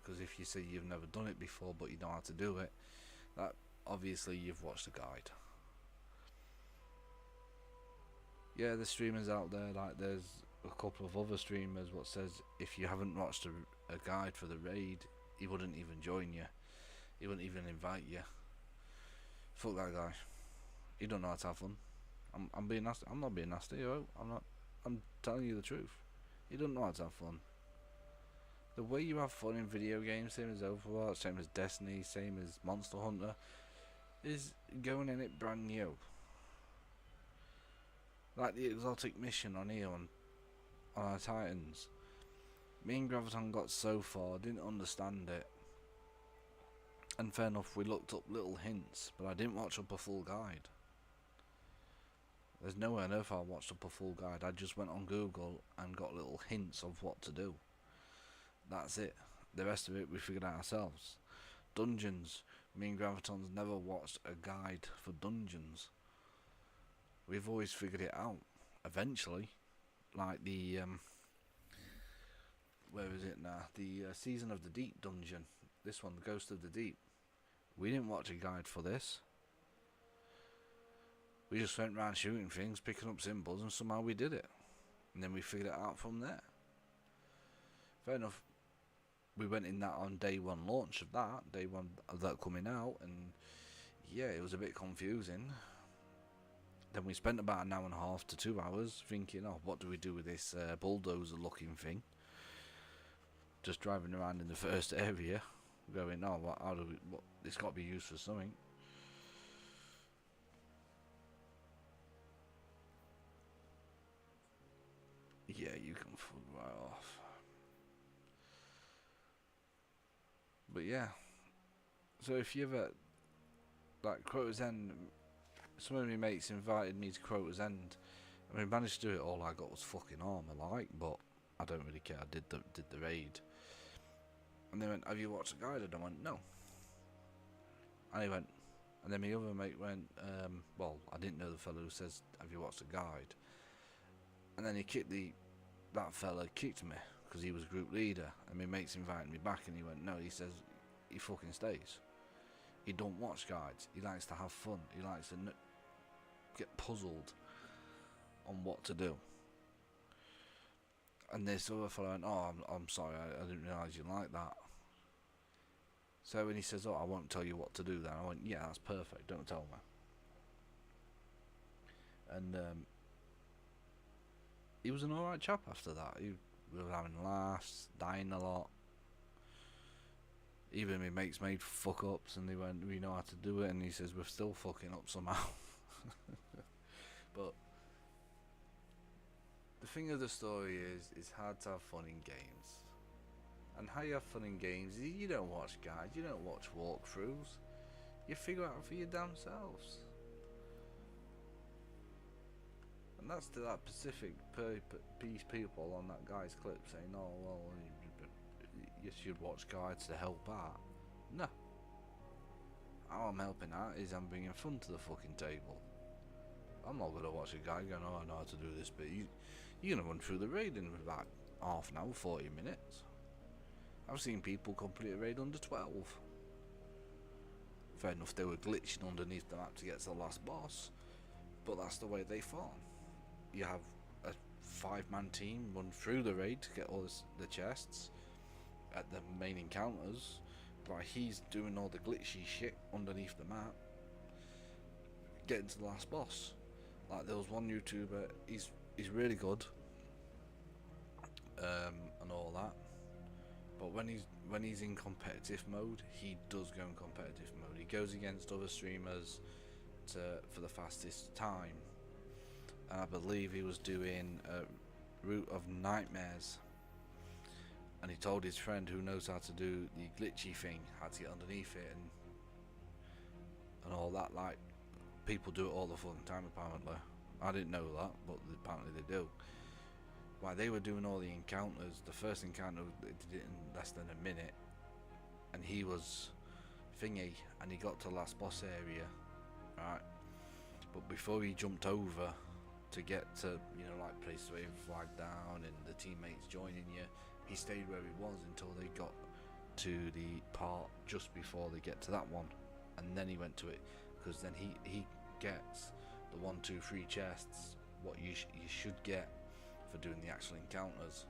Because if you say you've never done it before but you know how to do it, that obviously you've watched the guide. Yeah, there's streamers out there, like there's a couple of other streamers what says if you haven't watched a guide for the raid, he wouldn't even join you, he wouldn't even invite you. Fuck that guy, he don't know how to have fun. I'm being nasty. I'm not being nasty, yo. I'm telling you the truth. He doesn't know how to have fun. The way you have fun in video games, same as Overwatch, same as Destiny, same as Monster Hunter, is going in it brand new. Like the exotic mission on here on our Titans. Me and Graviton got so far, didn't understand it. And fair enough, we looked up little hints, but I didn't watch up a full guide. There's nowhere on earth I watched up a full guide. I just went on Google and got little hints of what to do. That's it. The rest of it we figured out ourselves. Dungeons. Me and Graviton's never watched a guide for dungeons. We've always figured it out. Eventually. Like the where is it now? The Season of the Deep dungeon. This one, the Ghost of the Deep. We didn't watch a guide for this. We just went around shooting things, picking up symbols, and somehow we did it. And then we figured it out from there. Fair enough. We went in that on day one launch of that, day one of that coming out, and yeah, it was a bit confusing. Then we spent about an hour and a half to 2 hours thinking, oh, what do we do with this bulldozer looking thing? Just driving around in the first area, going, oh, how do we, it's got to be used for something. Yeah, you can fuck right off. But yeah, so if you ever, like Crota's End, some of my mates invited me to Crota's End. I mean, managed to do it. All I got was fucking armor, like, but I don't really care. I did the raid. And they went, have you watched the guide? And I went, no. And he went, and then my other mate went, well, I didn't know the fellow who says, have you watched the guide? And then he kicked that fella kicked me because he was group leader, and my mates invited me back, and he went, no, he says he fucking stays. He don't watch guides. He likes to have fun. He likes to get puzzled on what to do. And this other fellow went, oh, I'm sorry, I didn't realise you like that. So when he says, oh, I won't tell you what to do then, I went, yeah, that's perfect, don't tell me. And he was an alright chap after that. We were having laughs, dying a lot. even my mates made fuck ups and they went, we know how to do it, and he says we're still fucking up somehow. But the thing of the story is, it's hard to have fun in games. And how you have fun in games is you don't watch guides, you don't watch walkthroughs. You figure out for your damn selves. And that's to that specific piece people on that guy's clip saying, oh well, you should watch guides to help out. No. How I'm helping out is I'm bringing fun to the fucking table. I'm not gonna watch a guy going, oh I know how to do this bit. You're gonna run through the raid in about half an hour, 40 minutes. I've seen people complete a raid under 12. Fair enough, they were glitching underneath the map to get to the last boss, but that's the way they farm. You have a 5-man team run through the raid to get all the chests at the main encounters, while he's doing all the glitchy shit underneath the map, getting to the last boss. Like there was one YouTuber, he's really good, and all that. But when he's in competitive mode, he does go in competitive mode. He goes against other streamers for the fastest time. And I believe he was doing Route of Nightmares. And he told his friend who knows how to do the glitchy thing, how to get underneath it and all that. Like, people do it all the fucking time apparently. I didn't know that, but apparently they do. While they were doing all the encounters, the first encounter they did it in less than a minute, and he was thingy, and he got to the last boss area, right? But before he jumped over to get to, you know, like place to wave flag down and the teammates joining you, he stayed where he was until they got to the part just before they get to that one, and then he went to it, because then he gets the 1, 2, 3 chests, what you should get for doing the actual encounters.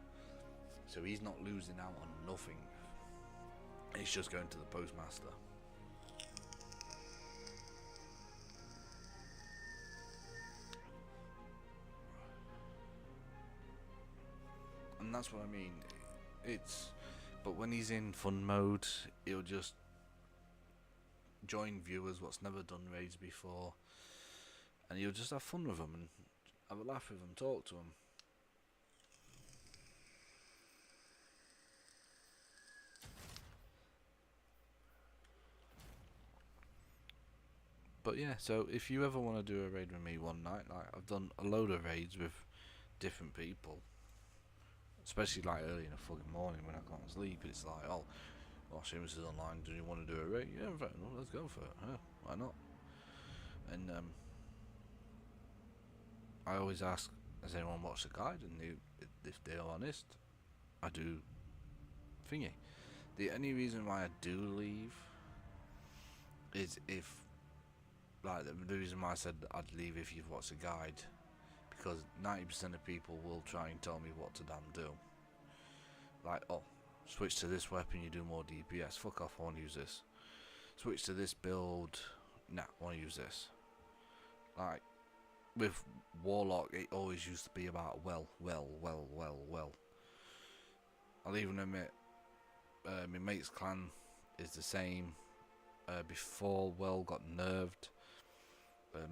So he's not losing out on nothing. He's just going to the postmaster. And that's what I mean. But when he's in fun mode, he'll just join viewers what's never done raids before, and he'll just have fun with them and have a laugh with them, talk to them. But yeah, so if you ever want to do a raid with me one night, like I've done a load of raids with different people, especially like early in the fucking morning when I can't sleep. It's like, oh, Seamus is online, do you want to do a raid? Yeah, fair enough, let's go for it. Yeah, why not? And I always ask, has anyone watched the guide? And if they're honest, I do thingy. The only reason why I do leave is if, like, the reason why I said I'd leave if you've watched the guide, because 90% of people will try and tell me what to damn do. Like, oh, switch to this weapon, you do more DPS. Fuck off, I want to use this. Switch to this build. Nah, I want to use this. Like, with Warlock, it always used to be about well. I'll even admit, my mate's clan is the same. Before well got nerfed,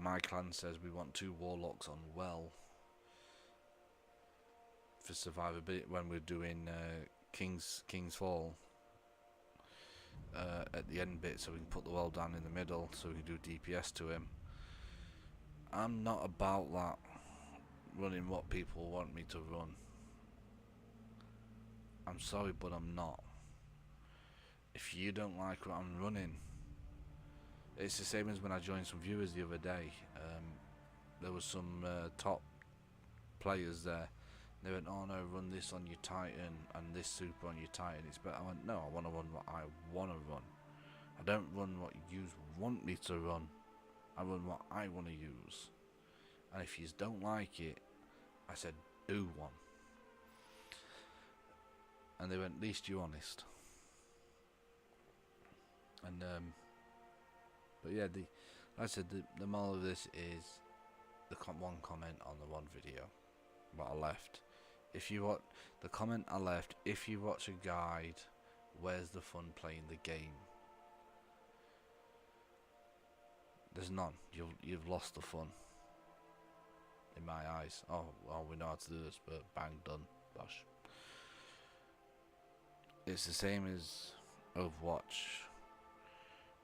my clan says we want 2 Warlocks on well for survivability when we're doing King's Fall at the end bit, so we can put the well down in the middle so we can do DPS to him. I'm not about that, running what people want me to run. I'm sorry, but I'm not. If you don't like what I'm running, it's the same as when I joined some viewers the other day. There was some top players there. They went, oh no, run this on your Titan and this super on your Titan, it's better. I went, no, I want to run what I want to run. I don't run what you want me to run. I run what I want to use. And if you don't like it, I said, do one. And they went, at least you're honest. And but yeah, like I said, the moral of this is the one comment on the one video what I left. If you watch the comment I left, if you watch a guide where's the fun playing the game? There's none. You've lost the fun. In my eyes. Oh, well, we know how to do this, but bang, done, bosh. It's the same as Overwatch,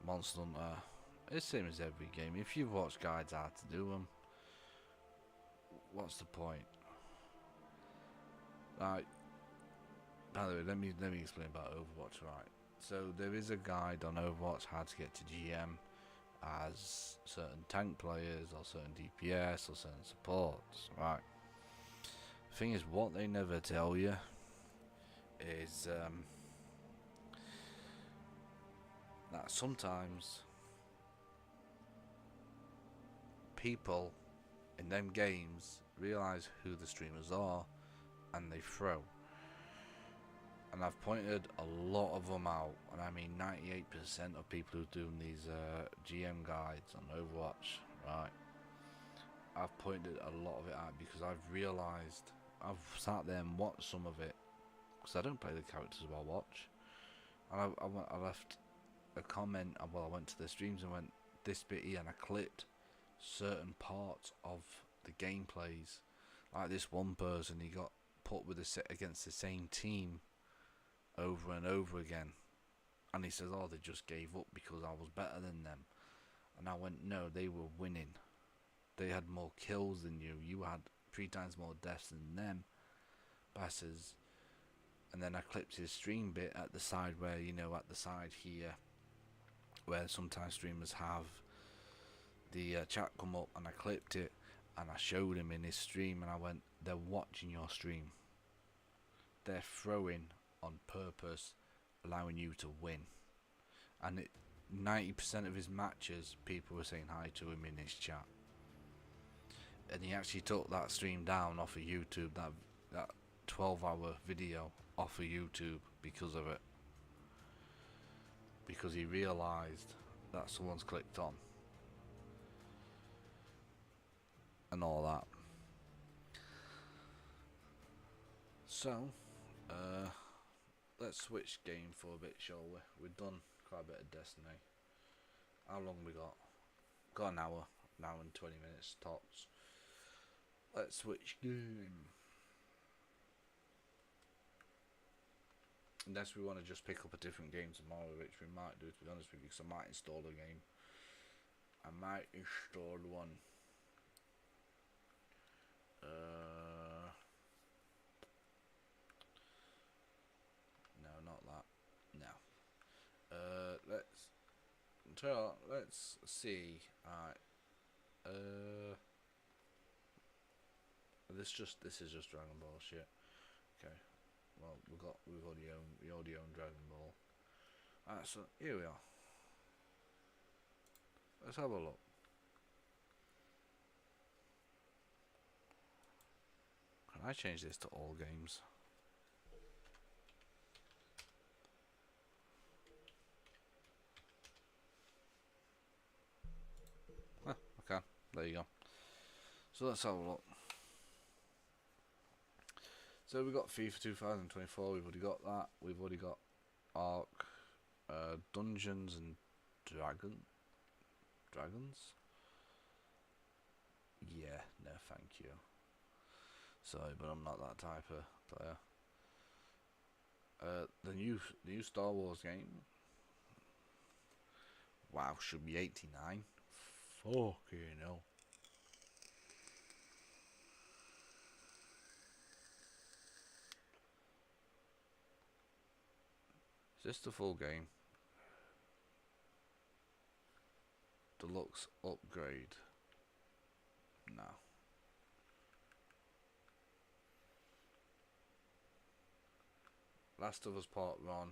Monster Hunter. It's the same as every game. If you've watched guides how to do them, what's the point? Like, by the way, let me explain about Overwatch. Right. So there is a guide on Overwatch how to get to GM as certain tank players or certain DPS or certain supports. Right. The thing is, what they never tell you is that sometimes people in them games realize who the streamers are and they throw. And I've pointed a lot of them out, and I mean 98% of people who are doing these GM guides on Overwatch, right? I've pointed a lot of it out because I've realised, I've sat there and watched some of it, because I don't play the characters I watch. And I left a comment, well, I went to the streams and went, this bit here, and I clipped certain parts of the gameplays. Like this one person, he got put with against the same team over and over again, and he says, oh, they just gave up because I was better than them. And I went, no, they were winning. They had more kills than you. You had 3 times more deaths than them bastards. And then I clipped his stream bit at the side where, you know, at the side here where sometimes streamers have the chat come up, and I clipped it and I showed him in his stream, and I went, they're watching your stream, they're throwing on purpose, allowing you to win. And 90% of his matches, people were saying hi to him in his chat. And he actually took that stream down off of YouTube, that 12-hour video off of YouTube because of it. Because he realised that someone's clicked on. And all that. So, let's switch game for a bit, shall we? We've done quite a bit of Destiny. How long we got? Got an hour and 20 minutes tops. Let's switch game. Unless we want to just pick up a different game tomorrow, which we might do, to be honest with you, because I might install a game. I might install one. No, not that. No. Let's see. Alright. This is just Dragon Ball shit. Okay. Well, we already own Dragon Ball. Alright, so here we are. Let's have a look. Can I change this to all games? Okay, there you go. So let's have a look. So we've got FIFA 2024, we've already got that. We've already got Ark, Dungeons and Dragons? Yeah, no thank you. Sorry, but I'm not that type of player. The new Star Wars game. Wow, should be 89. Fucking hell. Is this the full game? Deluxe upgrade. No. Last of Us Part 1.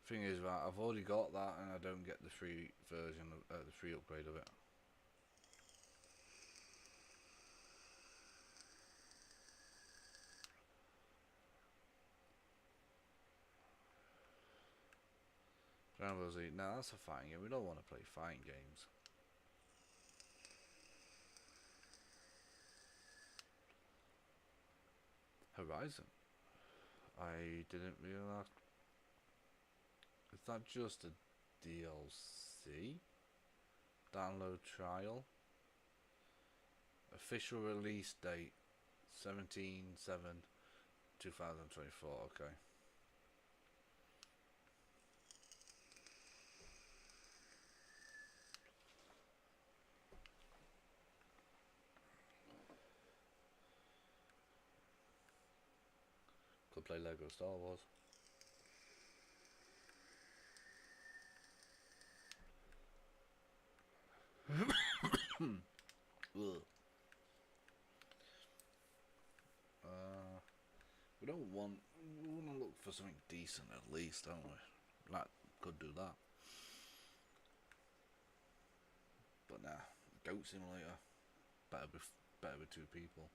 Thing is, right, I've already got that, and I don't get the free version of the free upgrade of it. Dragon Ball Z. No, that's a fighting game. We don't want to play fighting games. Horizon. I didn't realise. that just a DLC? Download trial. Official release date 17/7/2024. Okay. Could play Lego Star Wars. Ugh. We want to look for something decent at least, don't we? Like, could do that. But nah, Goat Simulator. Better with two people.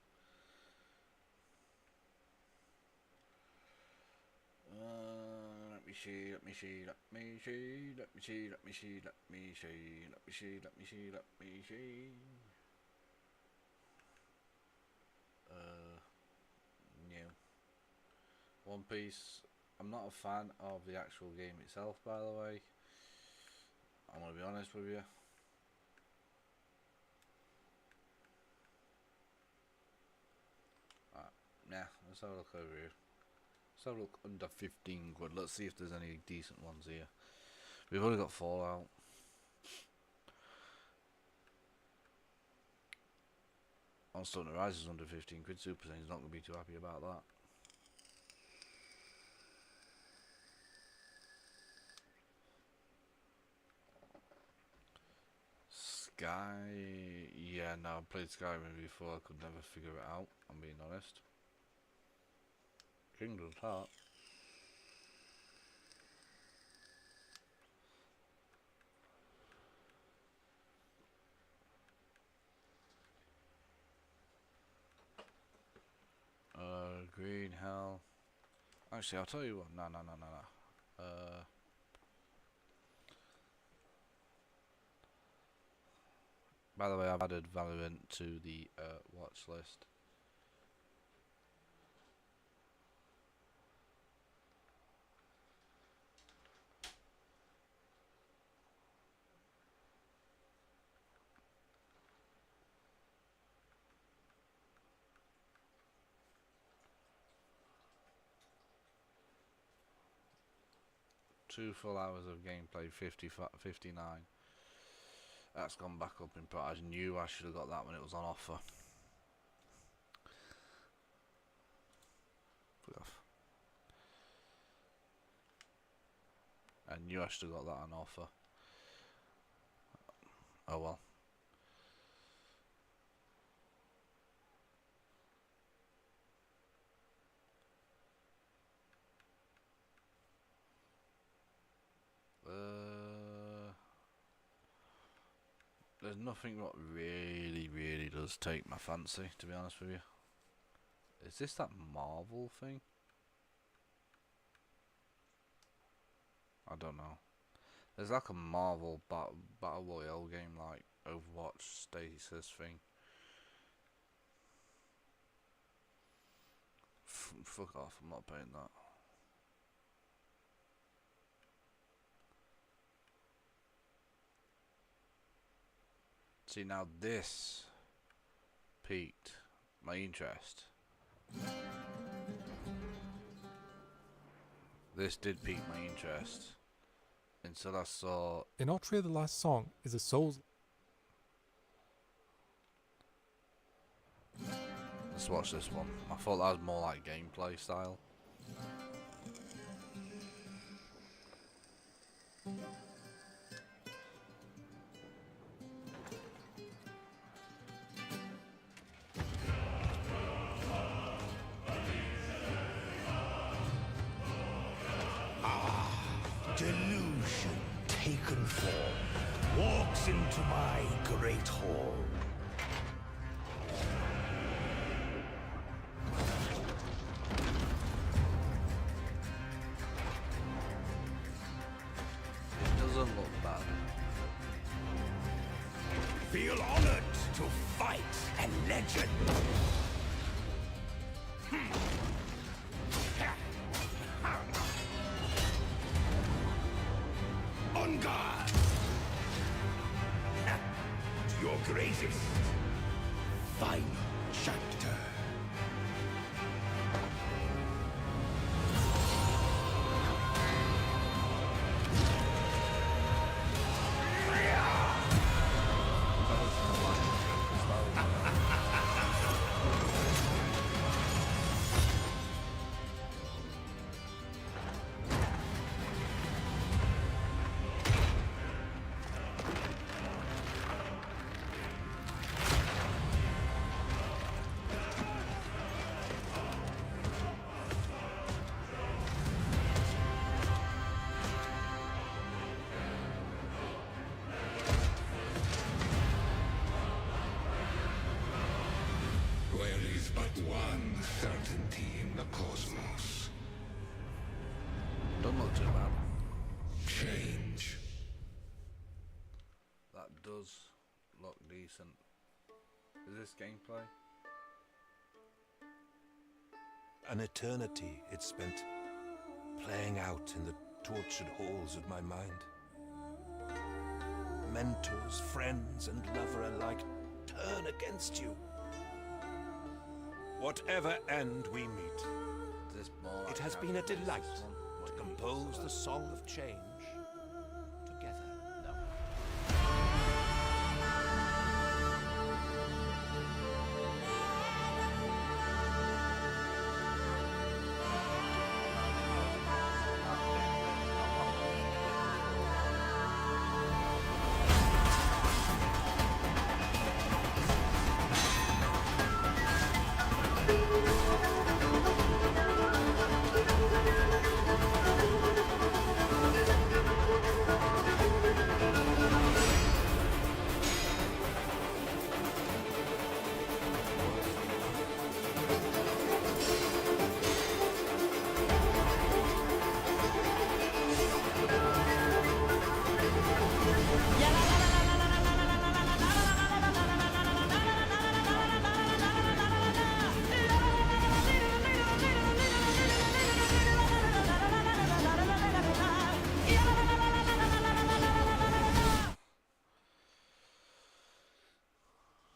Let me see. New. One Piece. I'm not a fan of the actual game itself, by the way. I'm gonna be honest with you. Nah, let's have a look over here. Let's have a look under 15 quid. Let's see if there's any decent ones here. We've only got Fallout. Monster Hunter Rise is under 15 quid. Super Saiyan's not going to be too happy about that. Sky... Yeah, no, I played Skyrim before. I could never figure it out, I'm being honest. Kingdom's Heart. Green Hell. Actually, I'll tell you what. No. By the way, I've added Valorant to the watch list. Two full hours of gameplay, 59. That's gone back up in price. I knew I should have got that when it was on offer. Put it off. I knew I should have got that on offer. Oh well. There's nothing that really does take my fancy, to be honest with you. Is this that Marvel thing? I don't know. There's like a Marvel Battle Royale game, like Overwatch Stasis thing. Fuck off, I'm not paying that. See, now this piqued my interest. This did pique my interest until I saw... In Altria, the last song is a Souls... Let's watch this one. I thought that was more like gameplay style. Delusion taken form walks into my great hall. It doesn't look bad. Feel honored to fight a legend. Vanguard! To your greatest final chapter. There is but one certainty in the cosmos. Don't look too bad. Change. That does look decent. Is this gameplay? An eternity it spent, playing out in the tortured halls of my mind. Mentors, friends, and lover alike turn against you. Whatever end we meet, it has been a delight to compose the song of change together.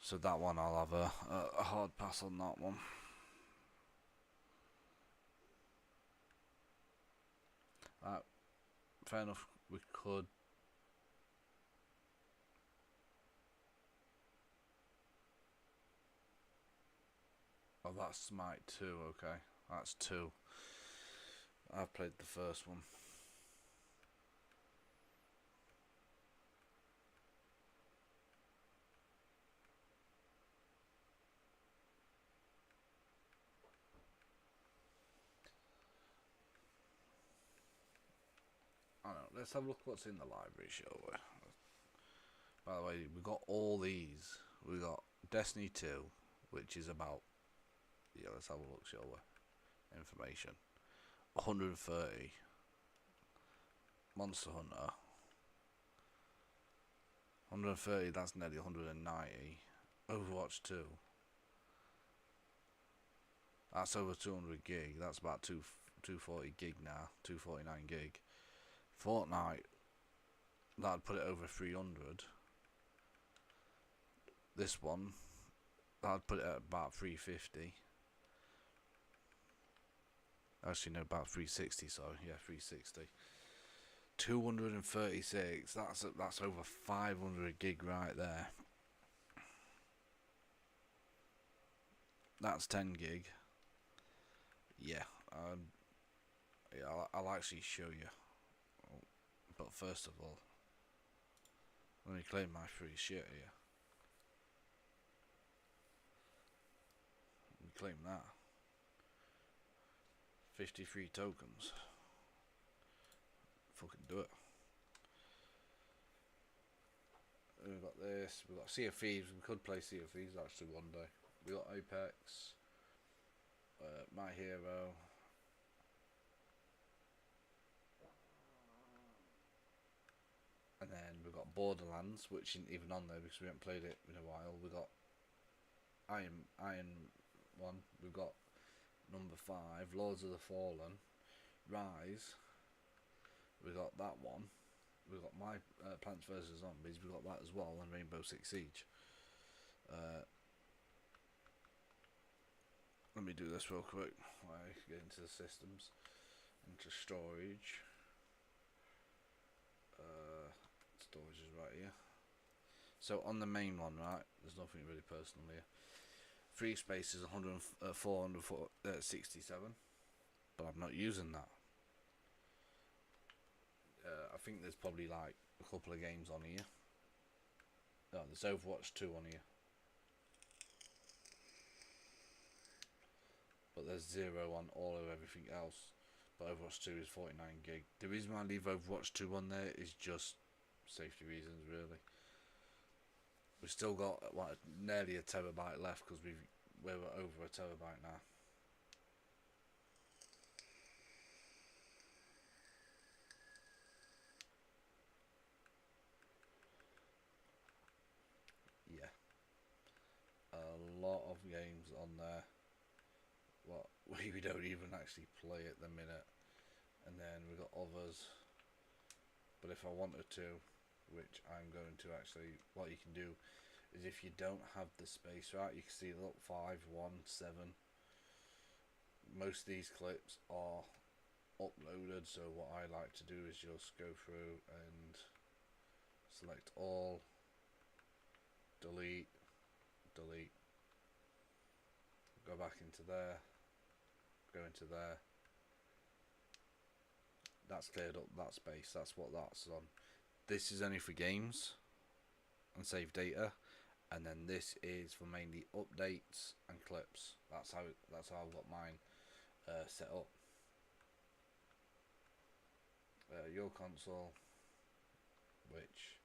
So that one, I'll have a hard pass on that one. Fair enough, we could. Oh, that's Smite 2, okay. That's 2. I've played the first one. I don't know, let's have a look what's in the library, shall we? By the way, we got all these. We got Destiny 2, which is about, yeah, let's have a look, shall we? Information. 130. Monster Hunter. 130, that's nearly 190. Overwatch 2. That's over 200 gig. That's about 240 gig now. 249 gig. Fortnite, that'd put it over 300. This one, that'd put it at about 350. Actually, no, about 360. So yeah, 360. 236. That's over 500 gig right there. That's 10 gig. Yeah. Yeah, I'll actually show you. But first of all, let me claim my free shit here. Let me claim that. 53 tokens. Fucking do it. We've got this. We've got Sea of Thieves. We could play Sea of Thieves actually one day. We got Apex. My Hero. And then we've got Borderlands, which isn't even on there because we haven't played it in a while. We've got Iron 1. We've got number 5, Lords of the Fallen. Rise. We got that one. we've got my Plants vs Zombies, we've got that as well, and Rainbow Six Siege. Let me do this real quick while I get into the systems, into storage. Storage is right here. So on the main one, right, there's nothing really personal here. Free space is 467, but I'm not using that. I think there's probably like a couple of games on here. No, there's Overwatch 2 on here. But there's 0 on all of everything else. But Overwatch 2 is 49 gig. The reason why I leave Overwatch 2 on there is just safety reasons, really. We've still got nearly a terabyte left because we're over a terabyte now. Yeah, a lot of games on there. Well, we don't even actually play at the minute, and then we've got others. But if I wanted to, which I'm going to actually, what you can do is if you don't have the space, right, you can see look 5, 1, 7. Most of these clips are uploaded, so what I like to do is just go through and select all, delete, delete, go back into there, go into there. That's cleared up that space. That's what that's on. This is only for games and save data, and then this is for mainly updates and clips. That's how I've got mine set up. Your console, which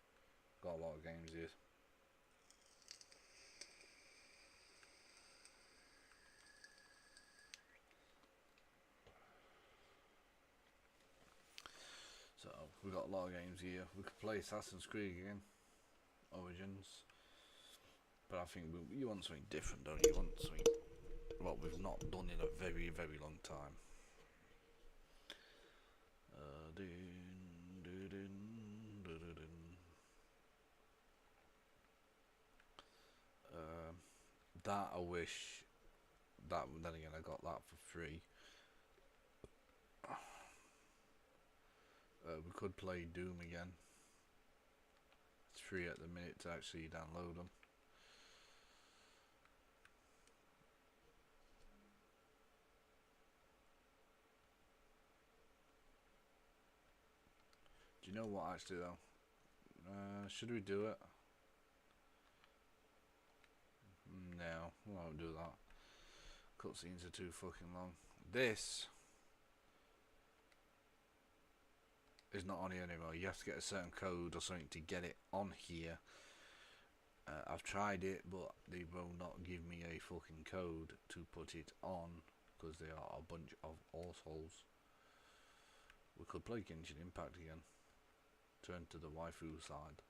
got a lot of games here. So we've got a lot of games here. We could play Assassin's Creed again, Origins, but I think you want something different, don't you? You want something what we've not done in a very, very long time. That I wish that then again I got that for free. We could play Doom again. It's free at the minute to actually download them. Do you know what actually though? Should we do it? No, we won't do that. Cutscenes are too fucking long. This is not on here anymore. You have to get a certain code or something to get it on here. I've tried it, but they will not give me a fucking code to put it on because they are a bunch of assholes. We could play Genshin Impact again. Turn to the waifu side.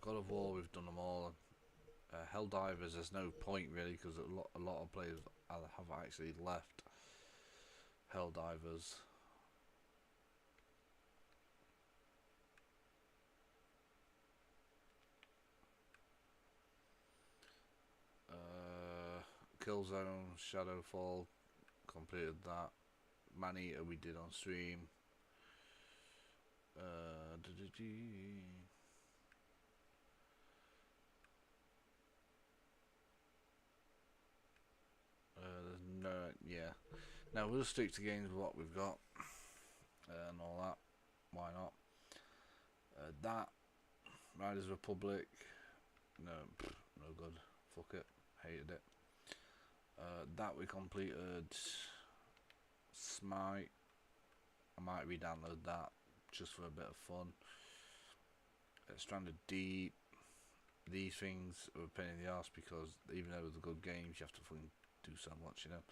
God of War, we've done them all. Helldivers, there's no point really because a lot of players have actually left Helldivers. Killzone, Shadowfall, completed that. Maneater we did on stream. No, yeah. Now we'll stick to games with what we've got and all that. Why not? That Riders Republic, no good. Fuck it, hated it. That we completed. Smite, I might re-download that just for a bit of fun. Stranded Deep, these things are a pain in the ass because even though they're good games, you have to fucking do so much, you know.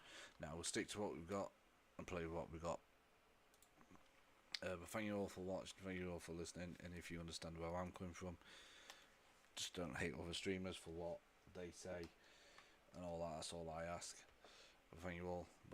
Now we'll stick to what we've got and play with what we've got. But thank you all for watching, thank you all for listening, and if you understand where I'm coming from, just don't hate other streamers for what they say and all that. That's all I ask. But thank you all.